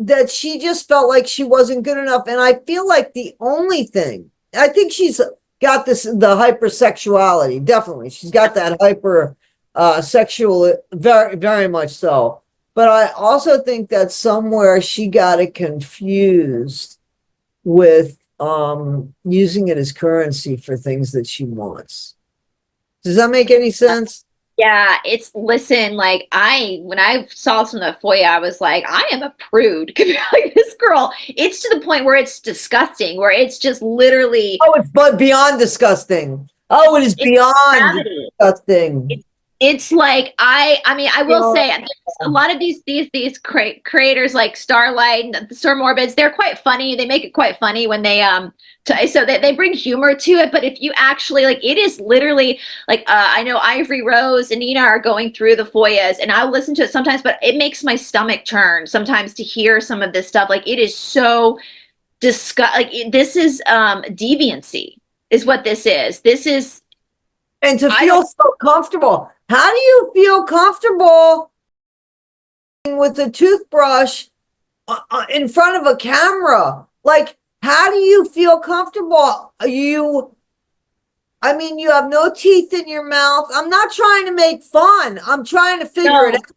that she just felt like she wasn't good enough. And I feel like the only thing, I think she's got this, the hypersexuality, definitely. She's got that hyper sexual, very, very much so. But I also think that somewhere she got it confused with using it as currency for things that she wants. Does that make any sense? Yeah, listen, like when I saw some of the FOIA, I was like, I am a prude. Like this girl, it's to the point where it's disgusting, where it's just literally. Oh, it's but beyond disgusting. Oh, it is beyond disgusting. It's like, I mean, I will say a lot of these creators like Starlight and the Sir Morbids, they're quite funny. They make it quite funny when they so they bring humor to it. But if you actually like, it is literally like I know Ivory Rose and Nina are going through the FOIAs, and I'll listen to it sometimes, but it makes my stomach turn sometimes to hear some of this stuff. Like, it is so disgusting. Like, this is deviancy is what this is. This is. And to feel so comfortable. How do you feel comfortable with a toothbrush in front of a camera? Like, how do you feel comfortable? I mean, you have no teeth in your mouth. I'm not trying to make fun. I'm trying to figure it out.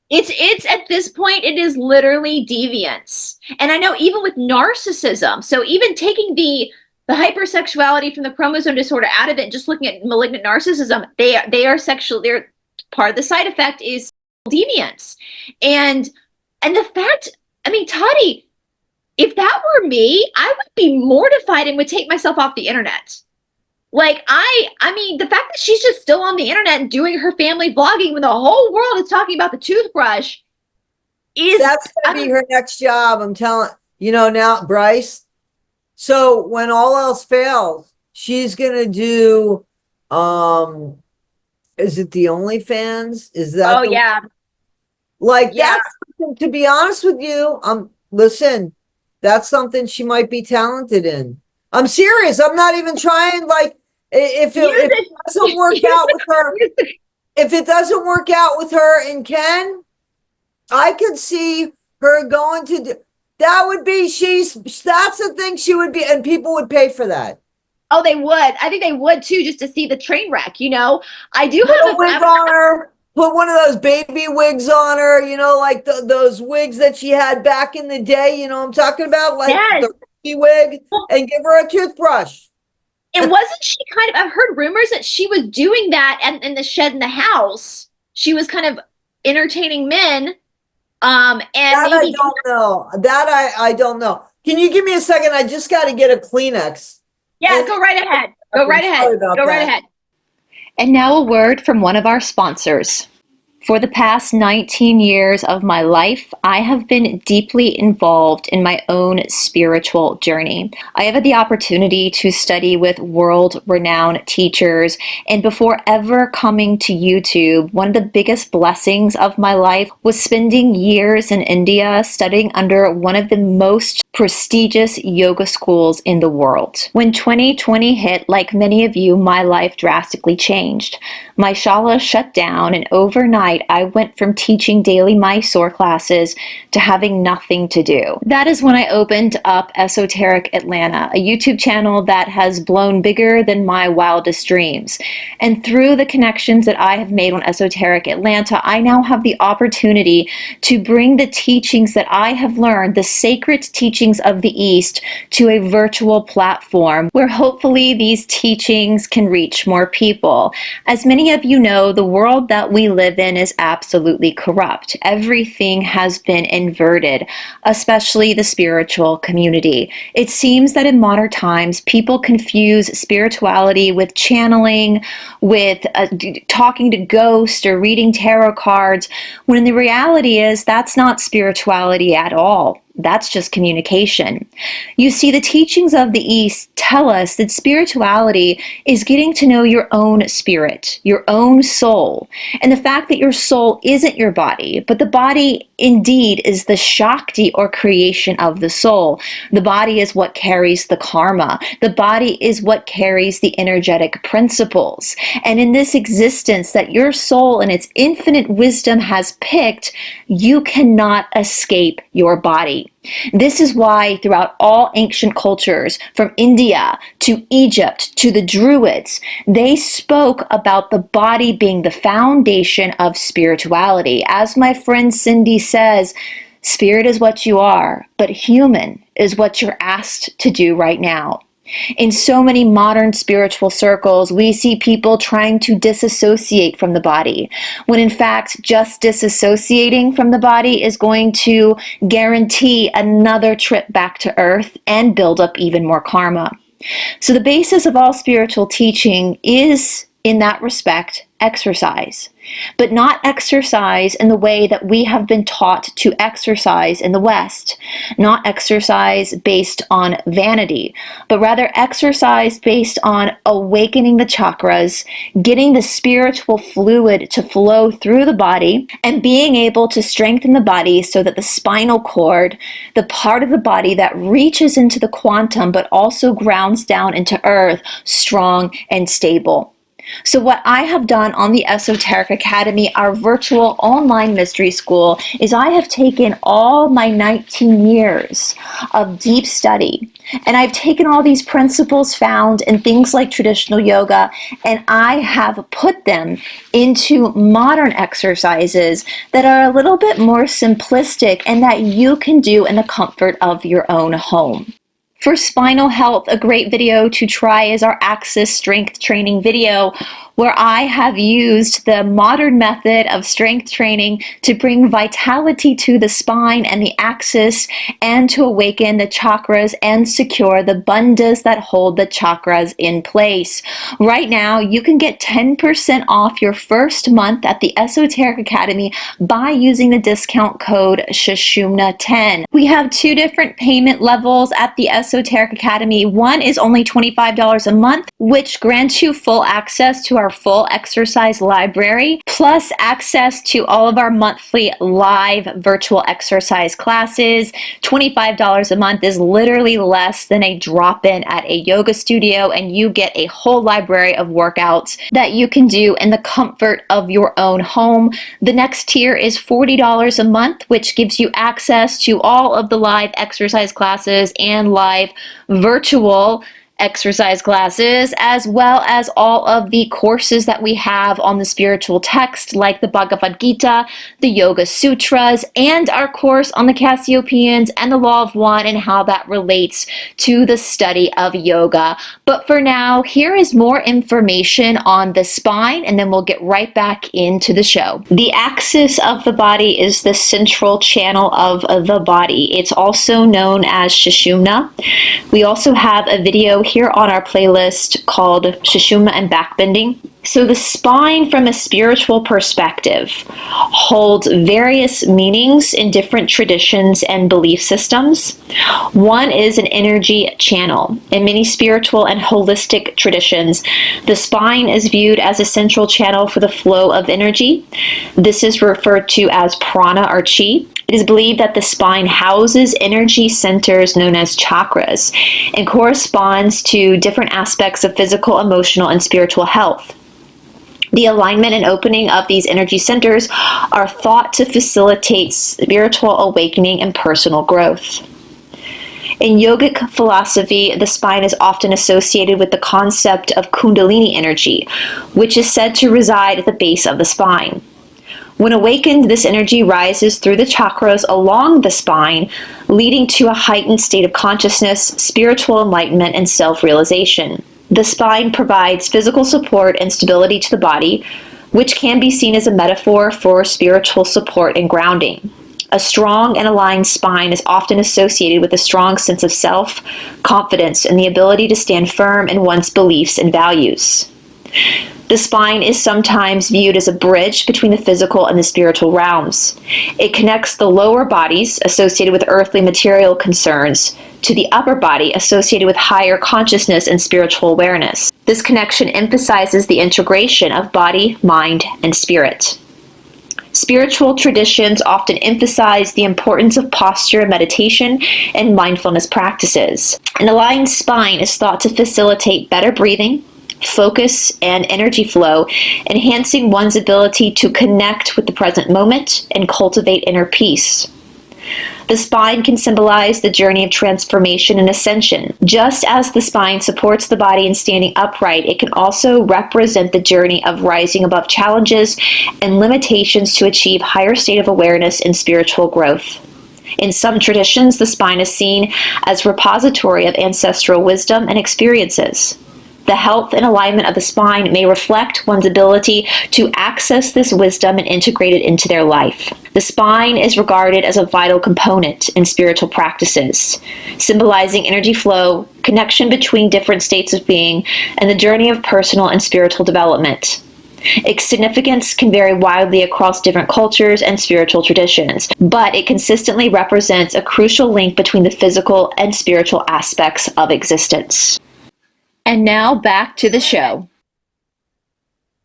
It's at this point, it is literally deviance. And I know even with narcissism, so even taking the hypersexuality from the chromosome disorder out of it, and just looking at malignant narcissism, they are sexual. They're part of the side effect is deviance. And the fact, I mean, Toddie, if that were me, I would be mortified and would take myself off the internet. Like, I mean, the fact that she's just still on the internet and doing her family vlogging when the whole world is talking about the toothbrush that's gonna be her next job. I'm telling you know now, Bryce. So when all else fails, she's gonna do is it the OnlyFans? Is that yeah. Like, yeah. That's, to be honest with you, listen, that's something she might be talented in. I'm serious. I'm not even trying, like, if it doesn't work out with her, if it doesn't work out with her and Ken, I could see her going to do. That would be, that's the thing she would be, and people would pay for that. Oh, they would. I think they would too, just to see the train wreck, you know? I do have a wig on her, put one of those baby wigs on her, you know, like those wigs that she had back in the day, you know what I'm talking about? Like the wig, and give her a toothbrush. And wasn't she kind of, I've heard rumors that she was doing that in the shed in the house. She was kind of entertaining men. And that maybe I don't know. That I don't know. Can you give me a second? I just got to get a Kleenex. Yeah, go right ahead. Go right ahead. Go right ahead. And now a word from one of our sponsors. For the past 19 years of my life, I have been deeply involved in my own spiritual journey. I have had the opportunity to study with world-renowned teachers, and before ever coming to YouTube, one of the biggest blessings of my life was spending years in India studying under one of the most prestigious yoga schools in the world. When 2020 hit, like many of you, my life drastically changed. My shala shut down, and overnight I went from teaching daily Mysore classes to having nothing to do. That is when I opened up Esoteric Atlanta, a YouTube channel that has blown bigger than my wildest dreams. And through the connections that I have made on Esoteric Atlanta, I now have the opportunity to bring the teachings that I have learned, the sacred teachings of the East, to a virtual platform where hopefully these teachings can reach more people. As many of you know, the world that we live in is absolutely corrupt. Everything has been inverted, especially the spiritual community. It seems that in modern times, people confuse spirituality with channeling, with talking to ghosts or reading tarot cards, when the reality is that's not spirituality at all. That's just communication. You see, the teachings of the East tell us that spirituality is getting to know your own spirit, your own soul, and the fact that your soul isn't your body, but the body indeed is the Shakti or creation of the soul. The body is what carries the karma. The body is what carries the energetic principles. And in this existence that your soul in its infinite wisdom has picked, you cannot escape your body. body. This is why throughout all ancient cultures, from India to Egypt to the Druids, they spoke about the body being the foundation of spirituality. As my friend Cindy says, spirit is what you are, but human is what you're asked to do right now. In so many modern spiritual circles, we see people trying to disassociate from the body, when in fact, just disassociating from the body is going to guarantee another trip back to earth and build up even more karma. So the basis of all spiritual teaching is, in that respect, exercise, but not exercise in the way that we have been taught to exercise in the West, not exercise based on vanity, but rather exercise based on awakening the chakras, getting the spiritual fluid to flow through the body, and being able to strengthen the body so that the spinal cord, the part of the body that reaches into the quantum but also grounds down into earth, strong and stable. So what I have done on the Esoteric Academy, our virtual online mystery school, is I have taken all my 19 years of deep study, and I've taken all these principles found in things like traditional yoga, and I have put them into modern exercises that are a little bit more simplistic and that you can do in the comfort of your own home. For spinal health, a great video to try is our Axis strength training video, where I have used the modern method of strength training to bring vitality to the spine and the axis and to awaken the chakras and secure the bandhas that hold the chakras in place. Right now, you can get 10% off your first month at the Esoteric Academy by using the discount code SHUSHUMNA10. We have two different payment levels at the Esoteric Academy. One is only $25 a month, which grants you full access to our full exercise library, plus access to all of our monthly live virtual exercise classes. $25 a month is literally less than a drop-in at a yoga studio, and you get a whole library of workouts that you can do in the comfort of your own home. The next tier is $40 a month, which gives you access to all of the live exercise classes and live virtual exercise classes, as well as all of the courses that we have on the spiritual text, like the Bhagavad Gita, the Yoga Sutras, and our course on the Cassiopeans and the Law of One and how that relates to the study of yoga. But for now, here is more information on the spine, and then we'll get right back into the show. The axis of the body is the central channel of the body. It's also known as Sushumna. We also have a video here on our playlist called Sushumna and Backbending. So the spine, from a spiritual perspective, holds various meanings in different traditions and belief systems. One is an energy channel. In many spiritual and holistic traditions, the spine is viewed as a central channel for the flow of energy. This is referred to as prana or chi. It is believed that the spine houses energy centers known as chakras and corresponds to different aspects of physical, emotional, and spiritual health. The alignment and opening of these energy centers are thought to facilitate spiritual awakening and personal growth. In yogic philosophy, the spine is often associated with the concept of Kundalini energy, which is said to reside at the base of the spine. When awakened, this energy rises through the chakras along the spine, leading to a heightened state of consciousness, spiritual enlightenment, and self-realization. The spine provides physical support and stability to the body, which can be seen as a metaphor for spiritual support and grounding. A strong and aligned spine is often associated with a strong sense of self, confidence, and the ability to stand firm in one's beliefs and values. The spine is sometimes viewed as a bridge between the physical and the spiritual realms. It connects the lower bodies associated with earthly material concerns to the upper body associated with higher consciousness and spiritual awareness. This connection emphasizes the integration of body, mind, and spirit. Spiritual traditions often emphasize the importance of posture, meditation, and mindfulness practices. An aligned spine is thought to facilitate better breathing, focus, and energy flow, enhancing one's ability to connect with the present moment and cultivate inner peace. The spine can symbolize the journey of transformation and ascension. Just as the spine supports the body in standing upright, it can also represent the journey of rising above challenges and limitations to achieve higher state of awareness and spiritual growth. In some traditions, the spine is seen as repository of ancestral wisdom and experiences. The health and alignment of the spine may reflect one's ability to access this wisdom and integrate it into their life. The spine is regarded as a vital component in spiritual practices, symbolizing energy flow, connection between different states of being, and the journey of personal and spiritual development. Its significance can vary widely across different cultures and spiritual traditions, but it consistently represents a crucial link between the physical and spiritual aspects of existence. And now back to the show.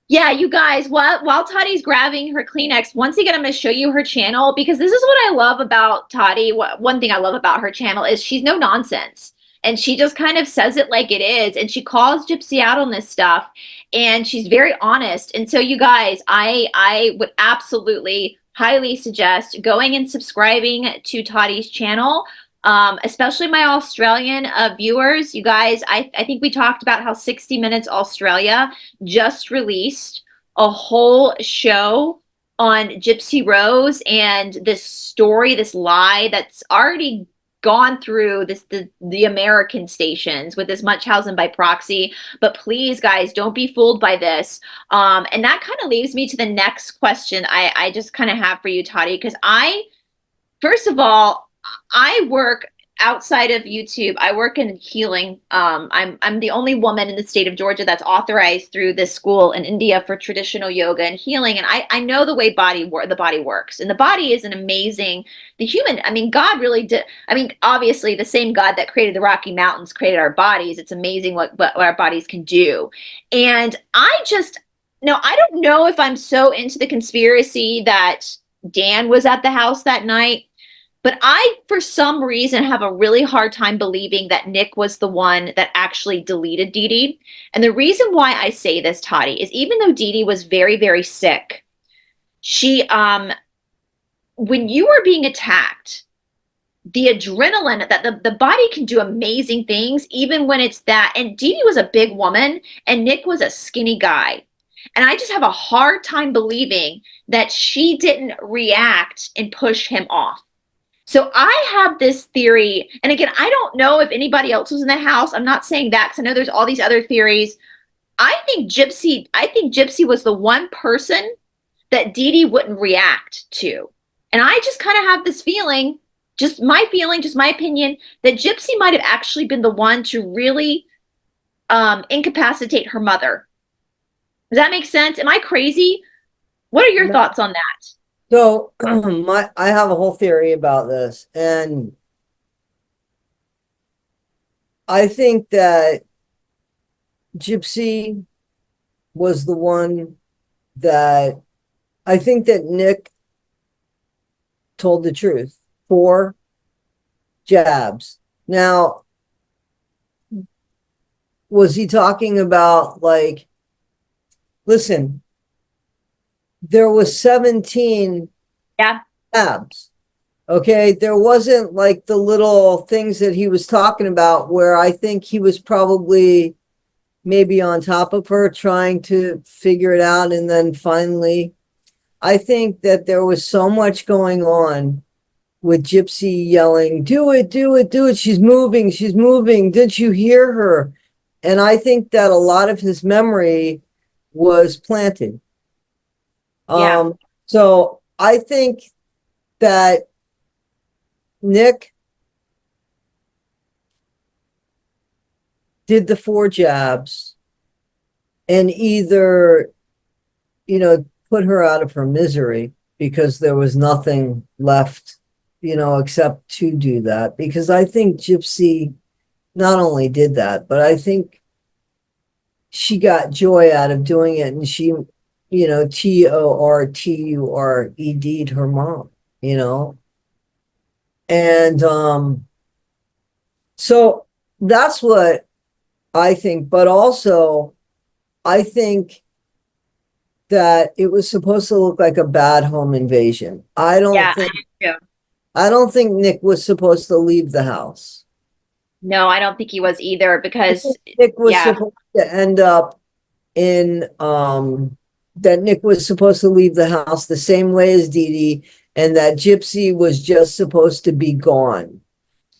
Yeah, you guys, while Toddie's grabbing her Kleenex, once again, I'm going to show you her channel, because this is what I love about Toddie. One thing I love about her channel is she's no nonsense. And she just kind of says it like it is. And she calls Gypsy out on this stuff. And she's very honest. And so you guys, I would absolutely highly suggest going and subscribing to Toddie's channel. Especially my Australian viewers. You guys, I think we talked about how 60 Minutes Australia just released a whole show on Gypsy Rose and this story, this lie that's already gone through the American stations with this Munchausen by proxy. But please, guys, don't be fooled by this. And that kind of leaves me to the next question I just kind of have for you, Toddie, because first of all, I work outside of YouTube. I work in healing. I'm the only woman in the state of Georgia that's authorized through this school in India for traditional yoga and healing. And I know the way the body works. And the body is an amazing, God really did. Obviously the same God that created the Rocky Mountains created our bodies. It's amazing what our bodies can do. And I don't know if I'm so into the conspiracy that Dan was at the house that night. But I, for some reason, have a really hard time believing that Nick was the one that actually deleted Dee Dee. And the reason why I say this, Toddie, is even though Dee Dee was very, very sick, she, when you are being attacked, the adrenaline, that the body can do amazing things, even when it's that. And Dee Dee was a big woman, and Nick was a skinny guy. And I just have a hard time believing that she didn't react and push him off. So I have this theory, and again, I don't know if anybody else was in the house. I'm not saying that because I know there's all these other theories. I think Gypsy was the one person that Dee Dee wouldn't react to. And I just kind of have this feeling, just my opinion, that Gypsy might have actually been the one to really incapacitate her mother. Does that make sense? Am I crazy? What are your thoughts on that? So I have a whole theory about this, and I think that Gypsy was the one that I think that Nick told the truth. 4 jabs. Now, was he talking about, like, listen, there was 17 jabs. Okay, there wasn't like the little things that he was talking about where I think he was probably maybe on top of her trying to figure it out. And then finally, I think that there was so much going on with Gypsy yelling, do it, do it, do it. She's moving, she's moving. Didn't you hear her? And I think that a lot of his memory was planted. So I think that Nick did the 4 jabs and either, put her out of her misery because there was nothing left, except to do that. Because I think Gypsy not only did that, but I think she got joy out of doing it. And she, TORTURED'd her mom, And so that's what I think. But also, I think that it was supposed to look like a bad home invasion. I don't think I don't think Nick was supposed to leave the house. No, I don't think he was either because, Nick was yeah, supposed to end up in, that Nick was supposed to leave the house the same way as Dee Dee, and that Gypsy was just supposed to be gone.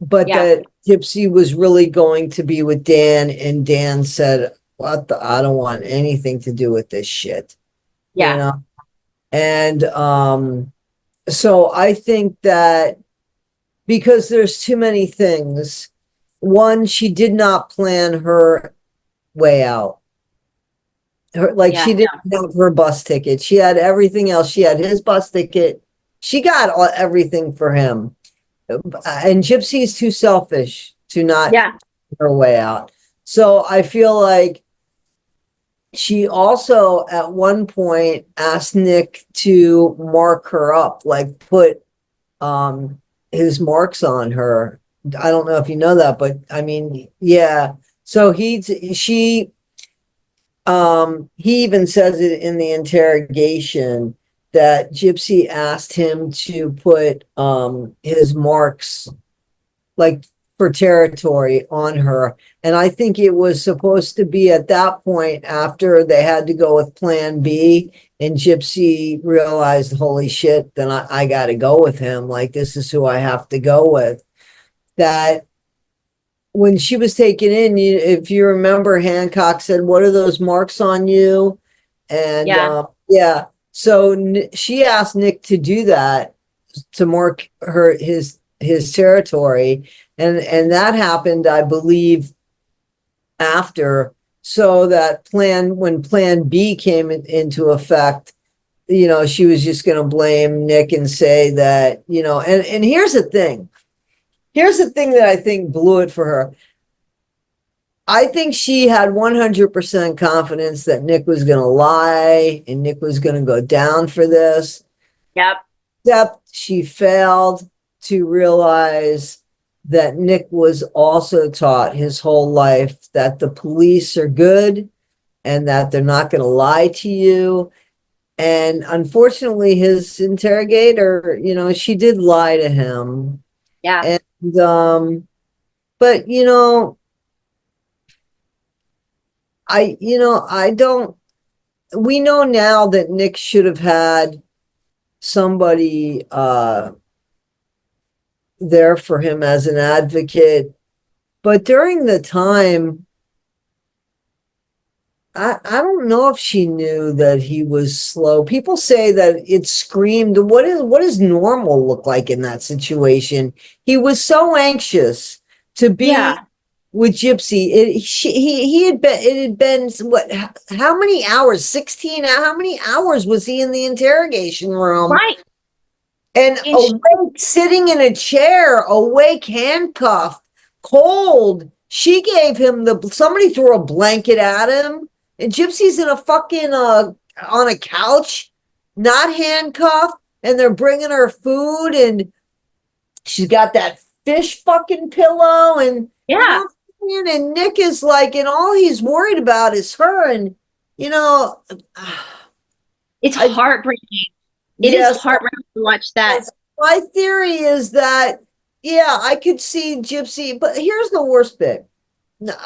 But yeah, that Gypsy was really going to be with Dan, and Dan said, what the, I don't want anything to do with this shit, you yeah, know? And so I think that because there's too many things, one, she did not plan her way out. Like yeah, she didn't have her bus ticket. She had everything else. She had his bus ticket. She got everything for him. And Gypsy's too selfish to not yeah, her way out. So I feel like she also at one point asked Nick to mark her up, like put his marks on her. I don't know if you know that, but I mean, yeah. So he even says it in the interrogation that Gypsy asked him to put his marks, like for territory, on her. And I think it was supposed to be at that point after they had to go with plan B, and Gypsy realized, holy shit, then I got to go with him. Like, this is who I have to go with. That when she was taken in, if you remember, Hancock said, what are those marks on you? And yeah, yeah, so she asked Nick to do that, to mark his territory, and that happened, I believe, after. So that when plan B came into effect, she was just going to blame Nick and say that, and here's the thing. Here's the thing that I think blew it for her. I think she had 100% confidence that Nick was going to lie and Nick was going to go down for this. yep, Except she failed to realize that Nick was also taught his whole life that the police are good and that they're not going to lie to you. And unfortunately, his interrogator, she did lie to him. yeah, And, but, I don't, we know now that Nick should have had somebody there for him as an advocate. But during the time, I don't know if she knew that he was slow. People say that it screamed. What does normal look like in that situation? He was so anxious to be yeah, with Gypsy. It had been what, how many hours? 16. How many hours was he in the interrogation room? right. And And awake, sitting in a chair, awake, handcuffed, cold. She gave him somebody threw a blanket at him, and Gypsy's in a fucking on a couch, not handcuffed, and they're bringing her food, and she's got that fish fucking pillow, and yeah, and Nick is like, and all he's worried about is her, and it's I heartbreaking. It is yes. heartbreaking to watch that. My theory is that, yeah, I could see Gypsy, but here's the worst bit.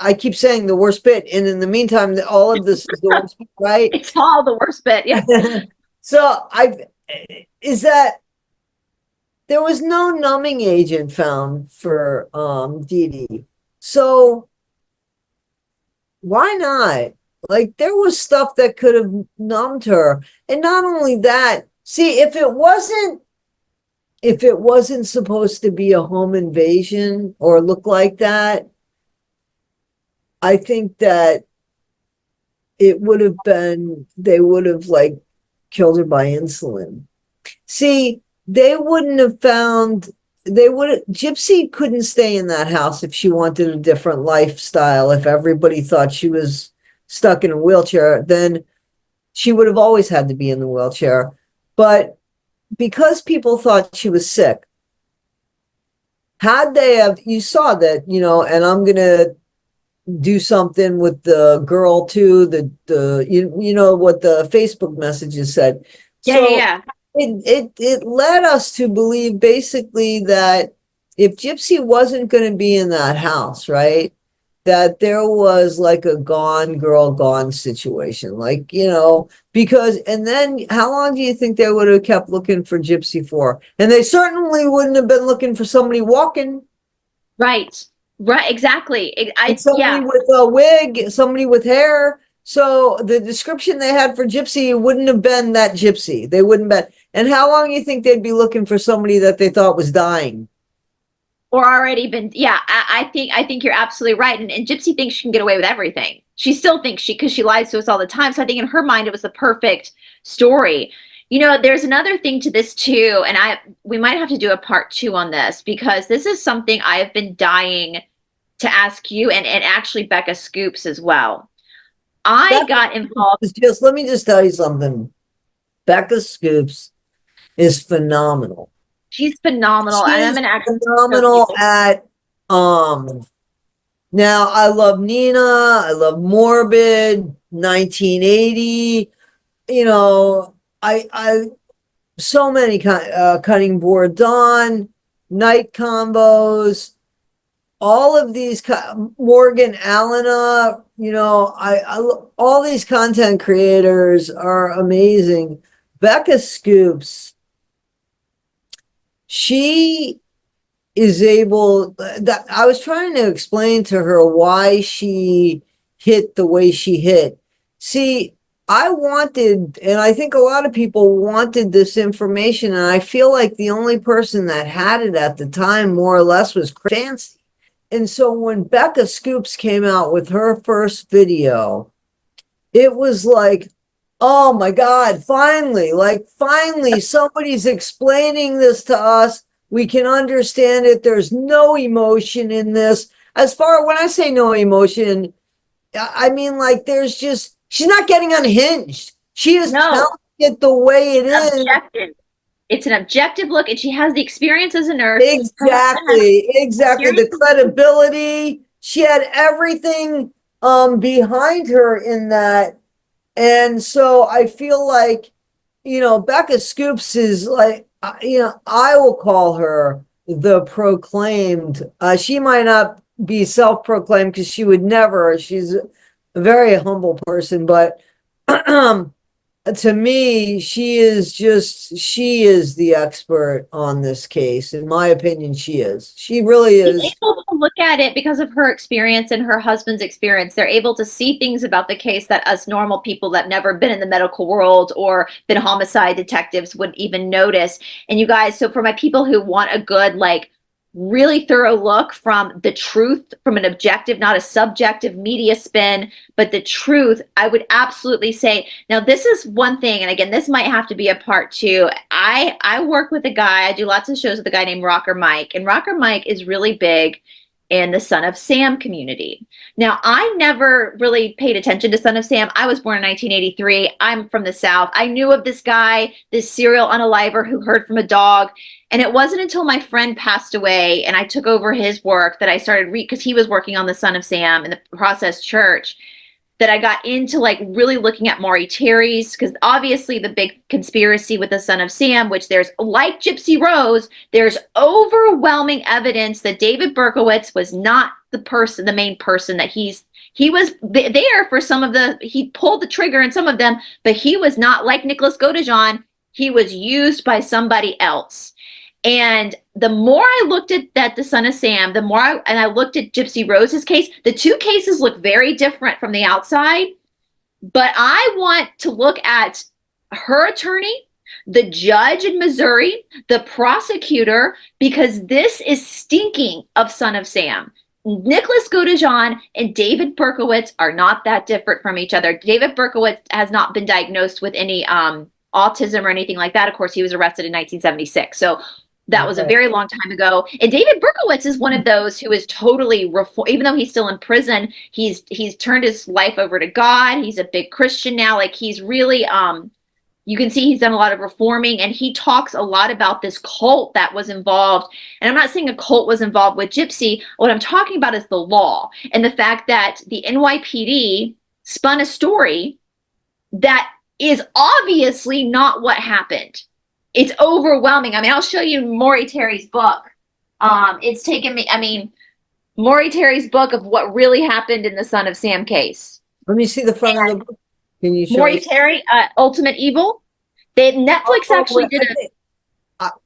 I keep saying the worst bit, and in the meantime, all of this is the worst bit, right? It's all the worst bit. Yeah, So is that there was no numbing agent found for Dee Dee. So why not? Like, there was stuff that could have numbed her. And not only that, see, if it wasn't supposed to be a home invasion or look like that, I think that it would have been, they would have like killed her by insulin. See, they wouldn't have found, Gypsy couldn't stay in that house if she wanted a different lifestyle. If everybody thought she was stuck in a wheelchair, then she would have always had to be in the wheelchair. But because people thought she was sick, had they have, you saw that, and I'm gonna do something with the girl too, the you know what the Facebook messages said. yeah, So yeah, it led us to believe basically that if Gypsy wasn't going to be in that house, right, that there was like a gone girl gone situation, like, because, and then how long do you think they would have kept looking for Gypsy for? And they certainly wouldn't have been looking for somebody walking. Right. Right. Exactly. Somebody with a wig, somebody with hair. So the description they had for Gypsy wouldn't have been that Gypsy. They wouldn't been. And how long do you think they'd be looking for somebody that they thought was dying? Or already been, yeah, I think you're absolutely right. And Gypsy thinks she can get away with everything. She still thinks because she lies to us all the time. So I think in her mind, it was the perfect story. There's another thing to this too. And we might have to do a part 2 on this, because this is something I have been dying to ask you, and actually Becca Scoops as well. I got involved. Let me just tell you something. Becca Scoops is phenomenal. She's phenomenal. She and is phenomenal at, now I love Nina, I love Morbid, 1980, I so many cutting board dawn, night combos, all of these Morgan Allena, all these content creators are amazing. Becca Scoops, she is able, that I was trying to explain to her why she hit the way she hit. See, I wanted, and I think a lot of people wanted this information, and I feel like the only person that had it at the time, more or less, was Fancy. And so when Becca Scoops came out with her first video, it was like, oh my God, finally somebody's explaining this to us. We can understand it. There's no emotion in this. When I say no emotion, I mean, like, there's just, she's not getting unhinged. She is telling it the way it is. Objective. It's an objective look, and she has the experience as a nurse. Exactly. The credibility. She had everything behind her in that. And so I feel like, Becca Scoops is like, I will call her the proclaimed. She might not be self-proclaimed because she would never. She's a very humble person, but to me, she is the expert on this case. In my opinion, she is. She really is. She's able to look at it because of her experience and her husband's experience. They're able to see things about the case that us normal people that never been in the medical world or been homicide detectives would even notice. And you guys, so for my people who want a good, like, really thorough look from the truth, from an objective, not a subjective media spin, but the truth, I would absolutely say, now this is one thing, and again, this might have to be a part 2. I work with a guy, I do lots of shows with a guy named Rocker Mike, and Rocker Mike is really big in the Son of Sam community. Now, I never really paid attention to Son of Sam. I was born in 1983. I'm from the South. I knew of this guy, this serial unaliver who heard from a dog. And it wasn't until my friend passed away and I took over his work that I started because he was working on the Son of Sam in the Process Church, that I got into like really looking at Maury Terry's, because obviously the big conspiracy with the Son of Sam, which there's, like Gypsy Rose, there's overwhelming evidence that David Berkowitz was not the main person, that he was there for some of he pulled the trigger in some of them, but he was not like Nicholas Godejohn. He was used by somebody else. And the more I looked at the Son of Sam, the more I looked at Gypsy Rose's case, the two cases look very different from the outside. But I want to look at her attorney, the judge in Missouri, the prosecutor, because this is stinking of Son of Sam. Nicholas Godejohn and David Berkowitz are not that different from each other. David Berkowitz has not been diagnosed with any autism or anything like that. Of course, he was arrested in 1976. So that was a very long time ago. And David Berkowitz is one of those who is totally reformed. Even though he's still in prison, he's turned his life over to God. He's a big Christian now. Like, he's really, you can see he's done a lot of reforming, and he talks a lot about this cult that was involved. And I'm not saying a cult was involved with Gypsy. What I'm talking about is the law and the fact that the NYPD spun a story that is obviously not what happened. it's overwhelming. I mean, I'll show you Maury Terry's book. It's taken me, I mean, Maury Terry's book of what really happened in the Son of Sam case. Let me see the front of the book. Can you show Maury me? Terry, Ultimate Evil. Netflix actually did it.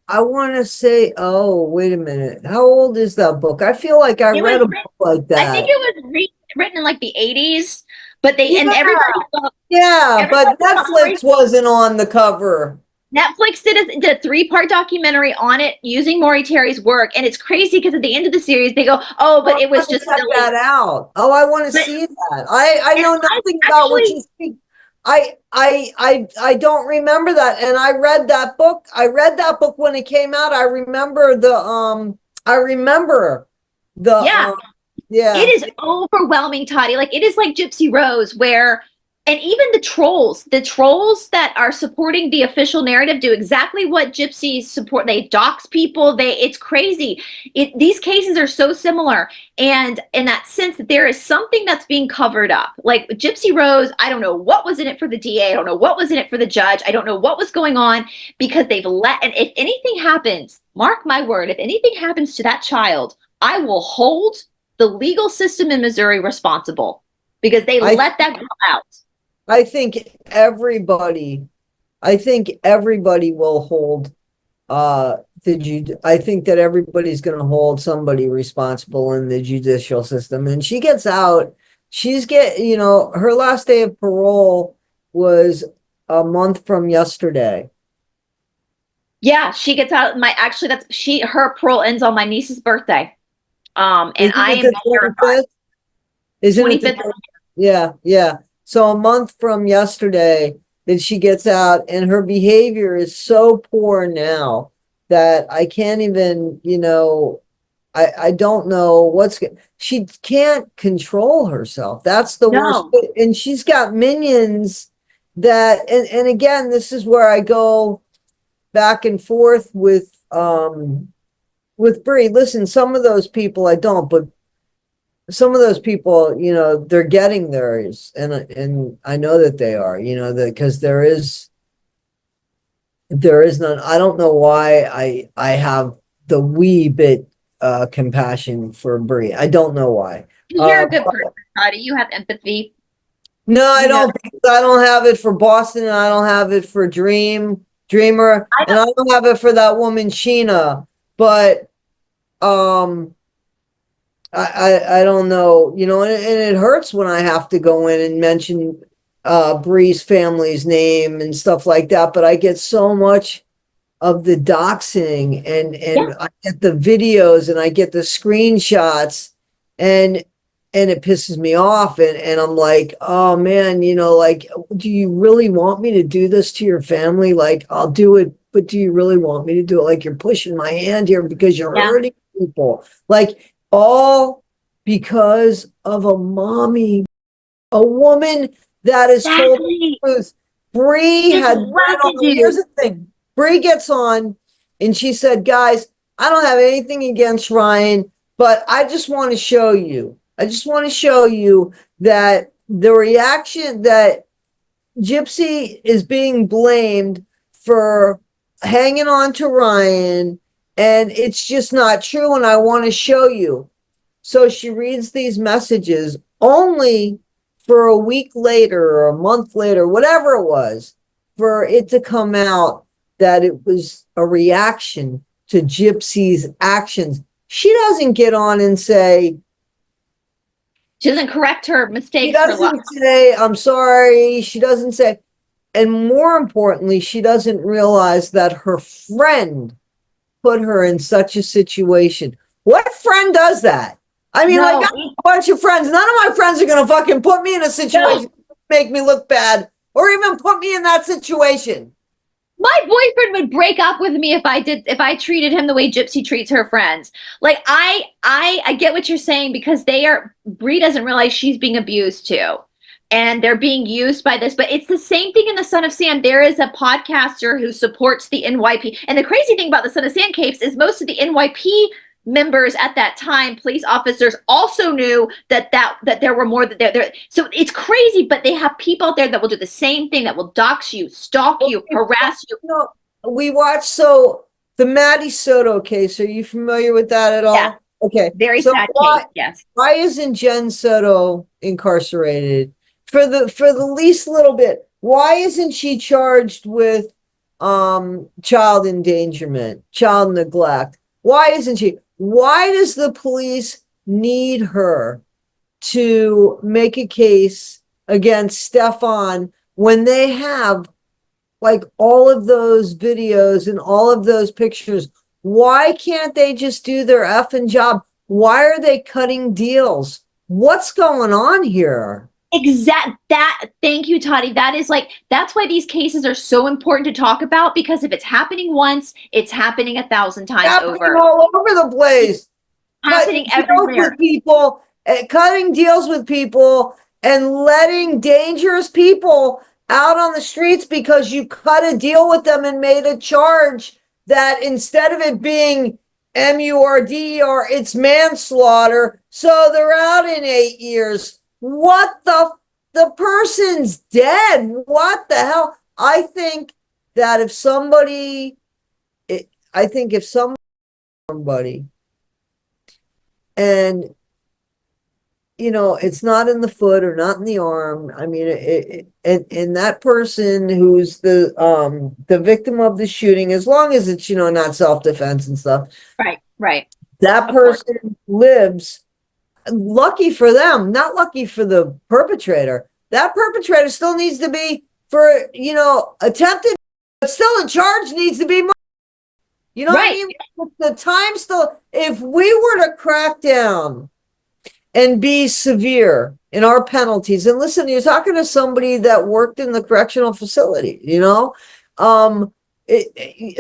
I want to say, oh, wait a minute. How old is that book? I feel like I read a book like that. I think it was written in like the 80s, but and everybody thought, but Netflix wasn't on the cover. Netflix did a 3-part documentary on it using Maury Terry's work, and it's crazy because at the end of the series they go, "Oh, but it was just check that out." Oh, I want to see that. I know nothing about what you speak. I don't remember that, and I read that book. I read that book when it came out. I remember the yeah. It is overwhelming, Toddie. Like, it is like Gypsy Rose, where, and even the trolls that are supporting the official narrative do exactly what Gypsies support. They dox people. It's crazy. These cases are so similar. And in that sense, there is something that's being covered up. Like Gypsy Rose, I don't know what was in it for the DA. I don't know what was in it for the judge. I don't know what was going on, because and if anything happens, mark my word, if anything happens to that child, I will hold the legal system in Missouri responsible, because they let that girl out. I think everybody will hold I think that everybody's going to hold somebody responsible in the judicial system. And she gets out, her last day of parole was a month from yesterday. Yeah, she gets out. Her parole ends on my niece's birthday. And I am terrified. Isn't it the 25th? Yeah. So a month from yesterday that she gets out, and her behavior is so poor now that I can't even, I don't know she can't control herself. That's the worst. And she's got minions and again, this is where I go back and forth with Bree. Listen, some of those people I don't, but some of those people, they're getting theirs, and I know that they are, because there is none. I don't know why I have the wee bit compassion for Bree. I don't know why. You're a good person, Toddie. You have empathy. No, I don't. I don't have it for Boston, and I don't have it for Dreamer, and I don't have it for that woman Sheena. But I don't know, and it hurts when I have to go in and mention Bree's family's name and stuff like that, but I get so much of the doxing, and I get the videos and I get the screenshots, and it pisses me off, and I'm like, oh man, like, do you really want me to do this to your family? Like, I'll do it, but do you really want me to do it? Like, you're pushing my hand here because you're hurting people. Like, all because of a woman that is told the truth. Bree had here's the thing. Bree gets on and she said, guys, I don't have anything against Ryan, but I just want to show you. That the reaction that Gypsy is being blamed for hanging on to Ryan, and it's just not true, and I want to show you. So she reads these messages, only for a week later or a month later, whatever it was, for it to come out that it was a reaction to Gypsy's actions. She doesn't get on and say, she doesn't correct her mistakes. She doesn't say, I'm sorry. She doesn't say, and more importantly, she doesn't realize that her friend put her in such a situation. What friend does that? I mean, like, I have a bunch of friends. None of my friends are going to fucking put me in a situation to make me look bad, or even put me in that situation. My boyfriend would break up with me if I treated him the way Gypsy treats her friends. Like, I get what you're saying, because Bree doesn't realize she's being abused too. And they're being used by this, but it's the same thing in the Son of Sam. There is a podcaster who supports the NYP. And the crazy thing about the Son of Sam case is most of the NYP members at that time, police officers, also knew that there were more there. So it's crazy, but they have people out there that will do the same thing, that will dox you, stalk you, harass you. we watched, so the Maddie Soto case, are you familiar with that at Yeah. all? Okay, Very so sad case. Yes. why isn't Jen Soto incarcerated for the least little bit? Why isn't she charged with child endangerment, child neglect? Why isn't she? Why does the police need her to make a case against Stefan when they have like all of those videos and all of those pictures? Why can't they just do their effing job? Why are they cutting deals? What's going on here? Thank you, Toddie. That is like, that's why these cases are so important to talk about, because if it's happening once, it's happening 1,000 times Happening over. all over the place. Happening Cutting deals everywhere. with people, cutting deals with people and letting dangerous people out on the streets because you cut a deal with them and made a charge that instead of it being MURD, it's manslaughter. So they're out in 8 years. What the person's dead. What the hell? I think that if somebody, I think if somebody, and it's not in the foot or not in the arm. I mean, and that person who's the victim of the shooting, as long as it's not self-defense and stuff, Right, right. that Of course. person lives. Lucky for them, not lucky for the perpetrator. That perpetrator still needs to be for attempted, but still the charge needs to be. You know what I Right. mean? The time still. If we were to crack down and be severe in our penalties. And listen, you're talking to somebody that worked in the correctional facility,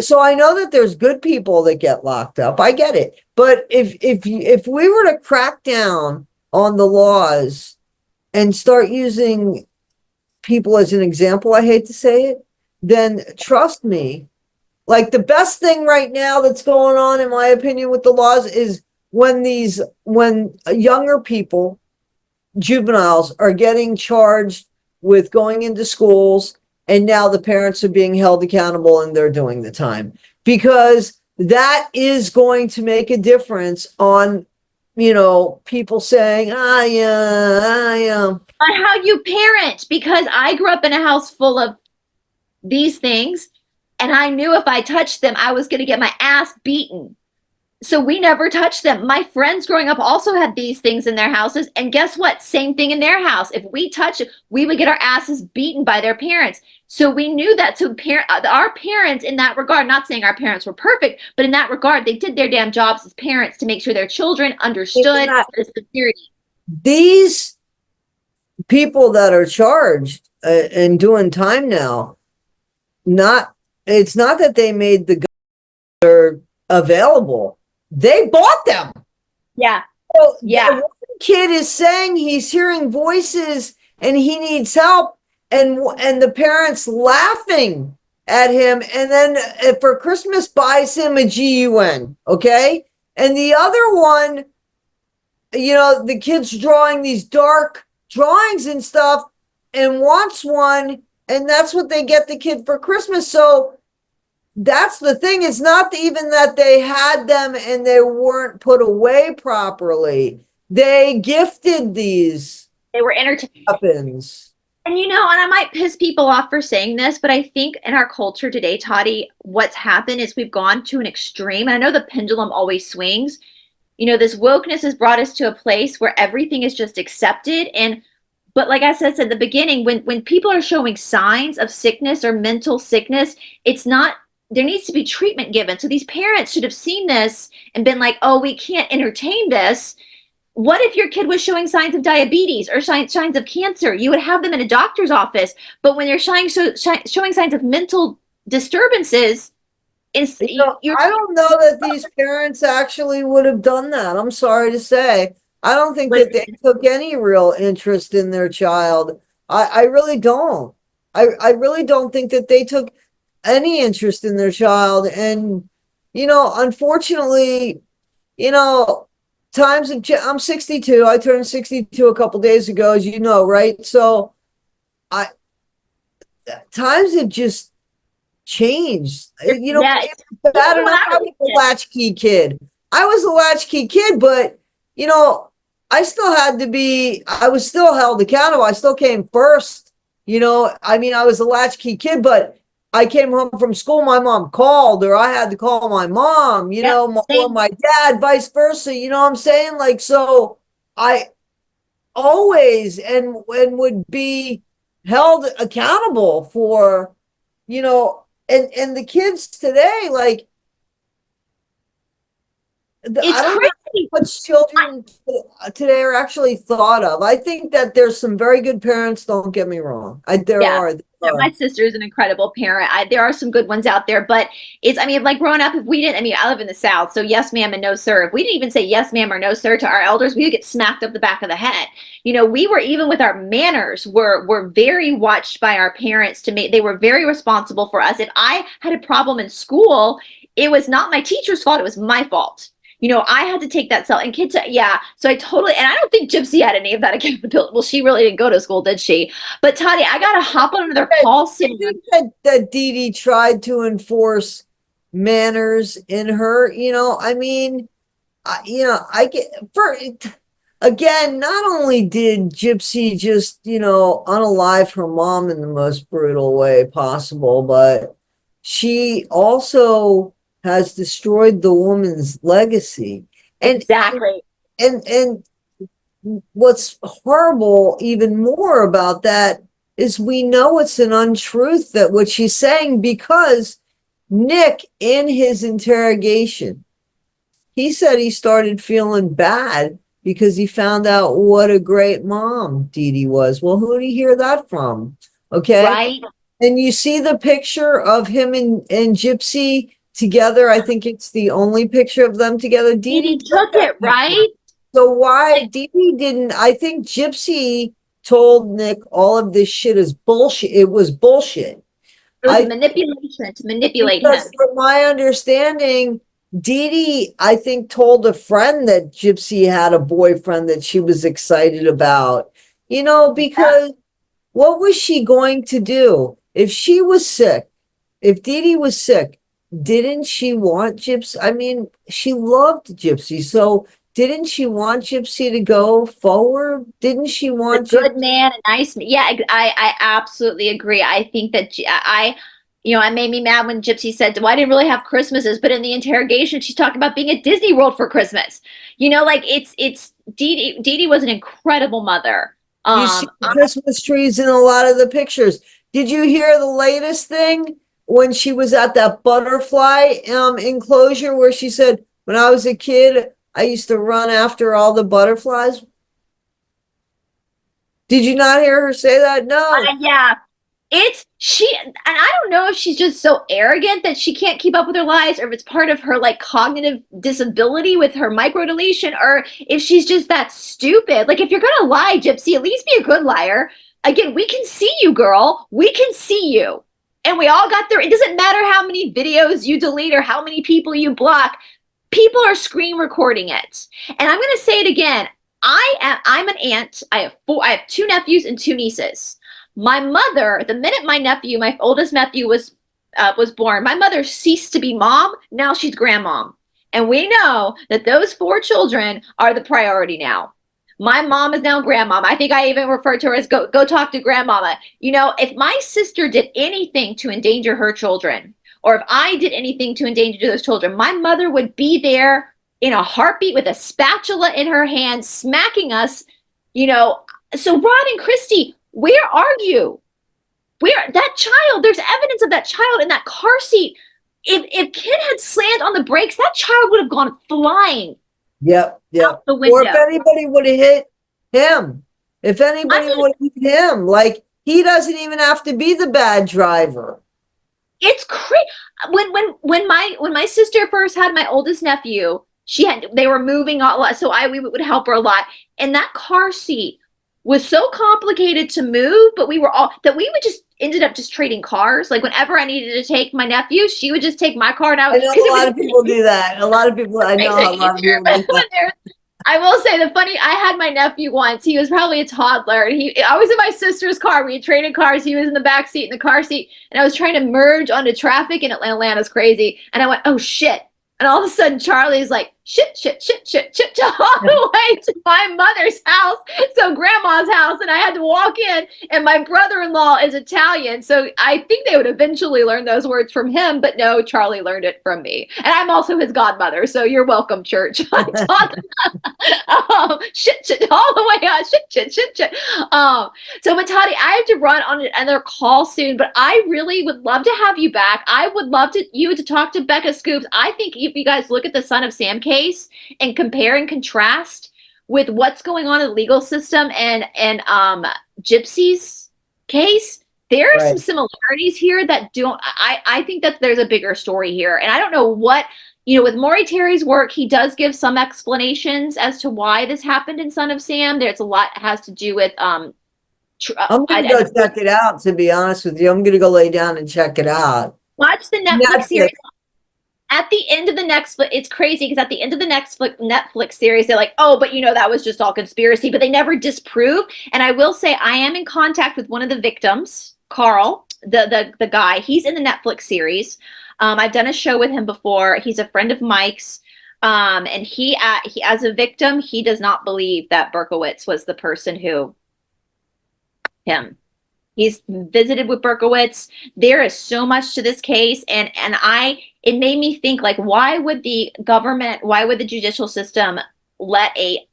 so I know that there's good people that get locked up. I get it. But if we were to crack down on the laws and start using people as an example, I hate to say it, then trust me, like the best thing right now that's going on, in my opinion, with the laws is when younger people, juveniles, are getting charged with going into schools, and now the parents are being held accountable and they're doing the time, because that is going to make a difference on people saying, yeah. On how you parent, because I grew up in a house full of these things, and I knew if I touched them, I was going to get my ass beaten. So we never touched them. My friends growing up also had these things in their houses. And guess what? Same thing in their house. If we touched it, we would get our asses beaten by their parents. So we knew that. So our parents, in that regard, not saying our parents were perfect, but in that regard, they did their damn jobs as parents to make sure their children understood the security. These people that are charged and doing time now, it's not that they made the guns available. They bought them. Yeah. So Yeah. one kid is saying he's hearing voices and he needs help, and the parents laughing at him, and then for Christmas buys him a GUN, okay? And the other one, the kid's drawing these dark drawings and stuff and wants one, and that's what they get the kid for Christmas. So that's the thing. It's not even that they had them and they weren't put away properly. They gifted these They were entertained. weapons. And and I might piss people off for saying this, but I think in our culture today, Toddie, what's happened is we've gone to an extreme. And I know the pendulum always swings. This wokeness has brought us to a place where everything is just accepted. But like I said at the beginning, when people are showing signs of sickness or mental sickness, it's not, there needs to be treatment given. So these parents should have seen this and been like, oh, we can't entertain this. What if your kid was showing signs of diabetes or signs of cancer? You would have them in a doctor's office. But when they're showing signs of mental disturbances, I don't know that these parents actually would have done that. I'm sorry to say. I don't think that they took any real interest in their child. I really don't. I really don't think that they took any interest in their child. And, unfortunately, times I'm 62. I turned 62 a couple days ago, as right? So times have just changed. Yeah, It was bad even when enough I I was was a a kid. latchkey kid. I was a latchkey kid, but I still had to be, I was still held accountable. I still came first. I mean, I was a latchkey kid, but I came home from school, my mom called, or I had to call my mom, Yep, or same. my dad, vice versa. You know what I'm saying? Like, so I always and would be held accountable for, and the kids today, like, It's I don't know crazy. what children today are actually thought of. I think that there's some very good parents, don't get me wrong. There Yeah. are. There Yeah, my are. sister is an incredible parent. There are some good ones out there, but I mean, like growing up, if we didn't, I mean, I live in the South, so yes, ma'am, and no, sir. If we didn't even say yes, ma'am, or no, sir to our elders, we would get smacked up the back of the head. We were even with our manners, were very watched by our parents to make, they were very responsible for us. If I had a problem in school, it was not my teacher's fault, it was my fault. I had to take that self and kids, yeah. So I totally, and I don't think Gypsy had any of that accountability. Well, she really didn't go to school, did she? But Toddie, I gotta hop on another call I soon. think that Dee Dee tried to enforce manners in her. I mean, I get for again. Not only did Gypsy just unalive her mom in the most brutal way possible, but she also has destroyed the woman's legacy. And Exactly. and what's horrible even more about that is we know it's an untruth that what she's saying, because Nick, in his interrogation, he said he started feeling bad because he found out what a great mom Dee Dee was. Well, who did he hear that from? Okay. Right? And you see the picture of him and Gypsy together. I think it's the only picture of them together. Dee He Dee took took that it, picture. right? So why Like, Dee Dee didn't? I think Gypsy told Nick all of this shit is bullshit. It was bullshit. it was a I manipulation to manipulate him. Because from my understanding, Dee Dee, I think, told a friend that Gypsy had a boyfriend that she was excited about. Yeah. Because what was she going to do if she was sick? If Dee Dee was sick, didn't she want Gypsy? I mean, she loved Gypsy, so didn't she want Gypsy to go forward? Didn't she A want Gypsy? good man, a nice man. Yeah, I absolutely agree. I think that I made me mad when Gypsy said, "Well, I didn't really have Christmases," but in the interrogation, she's talking about being at Disney World for Christmas. Like it's Dee Dee was an incredible mother. You see the Christmas trees in a lot of the pictures. Did you hear the latest thing when she was at that butterfly enclosure where she said, when I was a kid, I used to run after all the butterflies? Did you not hear her say that? No. Yeah, it's she, and I don't know if she's just so arrogant that she can't keep up with her lies, or if it's part of her like cognitive disability with her microdeletion, or if she's just that stupid. Like, if you're gonna lie, Gypsy, at least be a good liar. Again, we can see you, girl. We can see you. And we all got there. It doesn't matter how many videos you delete or how many people you block. People are screen recording it. And I'm gonna say it again. I'm an aunt. I have two nephews and two nieces. My mother, the minute my oldest nephew was born, my mother ceased to be mom. Now she's grandmom. And we know that those four children are the priority now. My mom is now grandmom. I think I even referred to her as go talk to grandmama. If my sister did anything to endanger her children, or if I did anything to endanger those children, my mother would be there in a heartbeat with a spatula in her hand, smacking us. So Rod and Christy, where are you? Where that child? There's evidence of that child in that car seat. If Kid had slammed on the brakes, that child would have gone flying Yep. out the Or if window. anybody would have hit him, if I anybody mean, would have hit him, like, he doesn't even have to be the bad driver. it's crazy. When my sister first had my oldest nephew, they were moving a lot, so we would help her a lot. And that car seat was so complicated to move, but we would just ended up just trading cars. Like, whenever I needed to take my nephew, she would just take my car, and I know because a it lot was of people do that. A lot of people, I makes know a it lot of easier. people But do that. I will say I had my nephew once. He was probably a toddler. And I was in my sister's car. We had traded cars. He was in the back seat in the car seat. And I was trying to merge onto traffic in Atlanta. Atlanta's crazy. And I went, oh shit. And all of a sudden Charlie's like, shit, shit, shit, shit, shit, all the way to my mother's house. So grandma's house. And I had to walk in, and my brother-in-law is Italian. So I think they would eventually learn those words from him, but no, Charlie learned it from me. And I'm also his godmother. So you're welcome, church. I taught shit, shit, all the way on, shit, shit, shit, shit. So, but Toddie, I have to run on another call soon, but I really would love to have you back. I would love you to talk to Becca Scoops. I think if you guys look at the Son of Sam case and compare and contrast with what's going on in the legal system and Gypsy's case, there are some similarities here that I think that there's a bigger story here. And I don't know what, with Maury Terry's work, he does give some explanations as to why this happened in Son of Sam. There's a lot has to do with I'm gonna go check it out, to be honest with you. I'm gonna go lay down and check it out. Watch the Netflix series. At the end of the it's crazy because at the end of the Netflix series, they're like, oh, but that was just all conspiracy, but they never disprove. And I will say, I am in contact with one of the victims, Carl, the guy. He's in the Netflix series. I've done a show with him before. He's a friend of Mike's. And he, as a victim, he does not believe that Berkowitz was the person who He's visited with Berkowitz. There is so much to this case, and it made me think, like, why would the judicial system let a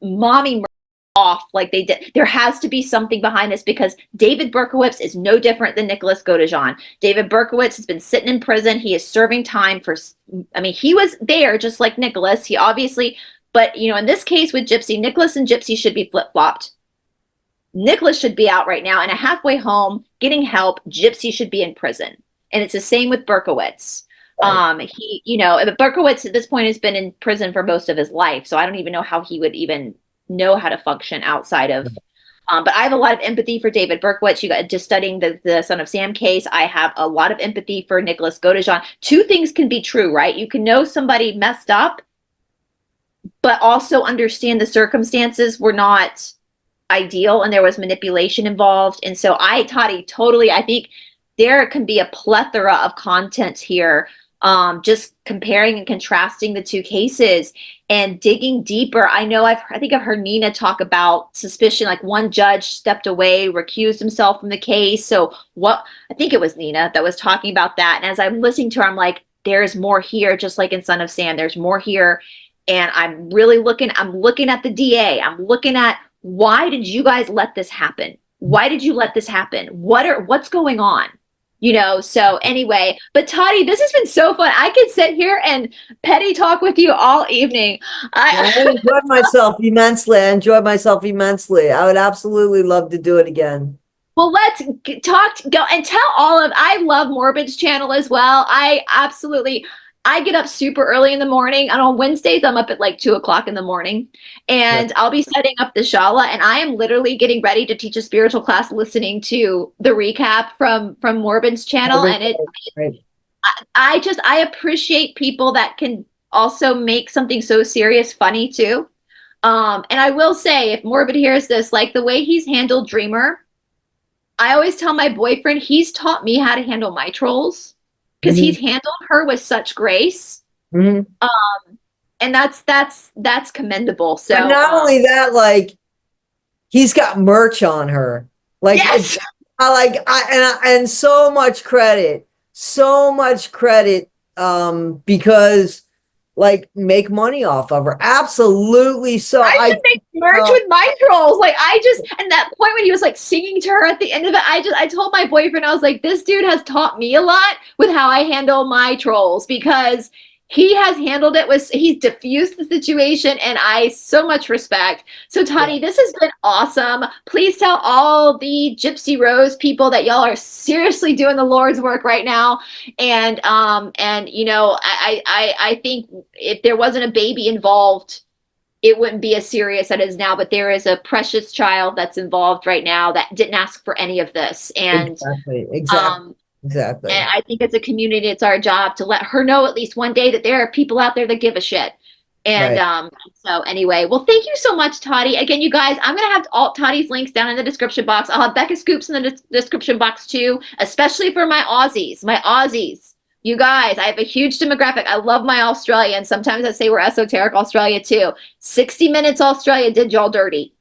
mommy murder off like they did? There has to be something behind this, because David Berkowitz is no different than Nicholas Godejohn. David Berkowitz has been sitting in prison. He is serving time he was there just like Nicholas. He obviously, but in this case with Gypsy, Nicholas and Gypsy should be flip-flopped. Nicholas should be out right now in a halfway home getting help. Gypsy should be in prison. And it's the same with Berkowitz. Right. Berkowitz at this point has been in prison for most of his life. So I don't even know how he would even know how to function outside of, but I have a lot of empathy for David Berkowitz. Just studying the Son of Sam case. I have a lot of empathy for Nicholas Godejohn. Two things can be true, right? You can know somebody messed up, but also understand the circumstances were not ideal and there was manipulation involved. And so Toddie, I think there can be a plethora of content here, just comparing and contrasting the two cases and digging deeper. I think I've heard Nina talk about suspicion, like one judge stepped away, recused himself from the case. So I think it was Nina that was talking about that. And as I'm listening to her, I'm like, there's more here, just like in Son of Sam, there's more here. And I'm looking at the DA. I'm looking at, why did you guys let this happen? Why did you let this happen? What's going on? So anyway, but Toddie, this has been so fun. I could sit here and petty talk with you all evening. I enjoyed myself immensely. I would absolutely love to do it again. Well, let's go and tell I love Morbid's channel as well. I get up super early in the morning, and on Wednesdays, I'm up at like 2:00 in the morning, and I'll be setting up the Shala, and I am literally getting ready to teach a spiritual class, listening to the recap from Morbid's channel. And I appreciate people that can also make something so serious funny too. And I will say, if Morbid hears this, like the way he's handled Dreamer, I always tell my boyfriend, he's taught me how to handle my trolls. Because he's handled her with such grace, and that's commendable. So, but not only that, like, he's got merch on her, like, yes! And so much credit, because, like, make money off of her. Absolutely. So I should make merch with my trolls. Like, and that point when he was like singing to her at the end of it, I told my boyfriend, I was like, this dude has taught me a lot with how I handle my trolls, because he has handled it he's diffused the situation, and I so much respect. So Toddie, this has been awesome. Please tell all the Gypsy Rose people that y'all are seriously doing the Lord's work right now. And I think if there wasn't a baby involved, it wouldn't be as serious as it is now, but there is a precious child that's involved right now that didn't ask for any of this. And Exactly. And I think as a community, it's our job to let her know at least one day that there are people out there that give a shit. And Right. so anyway, well, thank you so much, Toddie. Again, you guys, I'm going to have all Toddie's links down in the description box. I'll have Becca Scoops in the description box too, especially for my Aussies. My Aussies. You guys, I have a huge demographic. I love my Australian. Sometimes I say we're esoteric Australia too. 60 Minutes Australia did y'all dirty.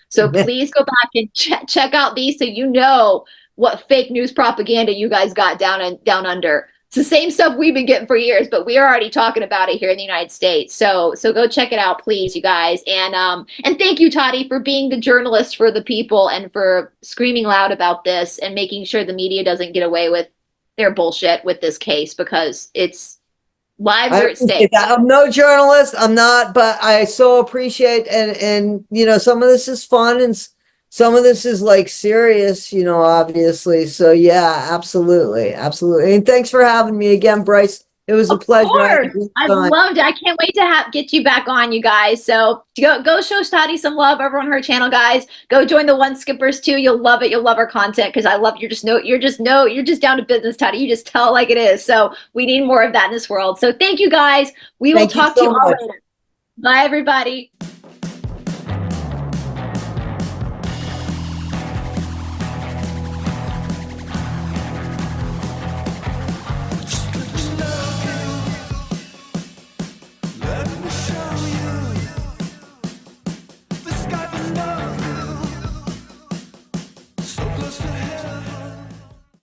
So please go back and check out these so you know what fake news propaganda you guys got down under. It's the same stuff we've been getting for years, but we are already talking about it here in the United States. So go check it out, please, you guys. And thank you, Toddie, for being the journalist for the people and for screaming loud about this and making sure the media doesn't get away with their bullshit with this case, because it's lives are at stake. I'm no journalist. I'm not, but I so appreciate and you know, some of this is fun and some of this is like serious, you know, obviously. So yeah, absolutely. Absolutely. And thanks for having me again, Bryce. It was a pleasure. I loved it. I can't wait to get you back on, you guys. So go show Toddie some love over on her channel, guys. Go join the One Skippers too. You'll love it. You'll love her content because I love you're just down to business, Toddie. You just tell it like it is. So we need more of that in this world. So thank you, guys. We will talk to you all later. Bye, everybody.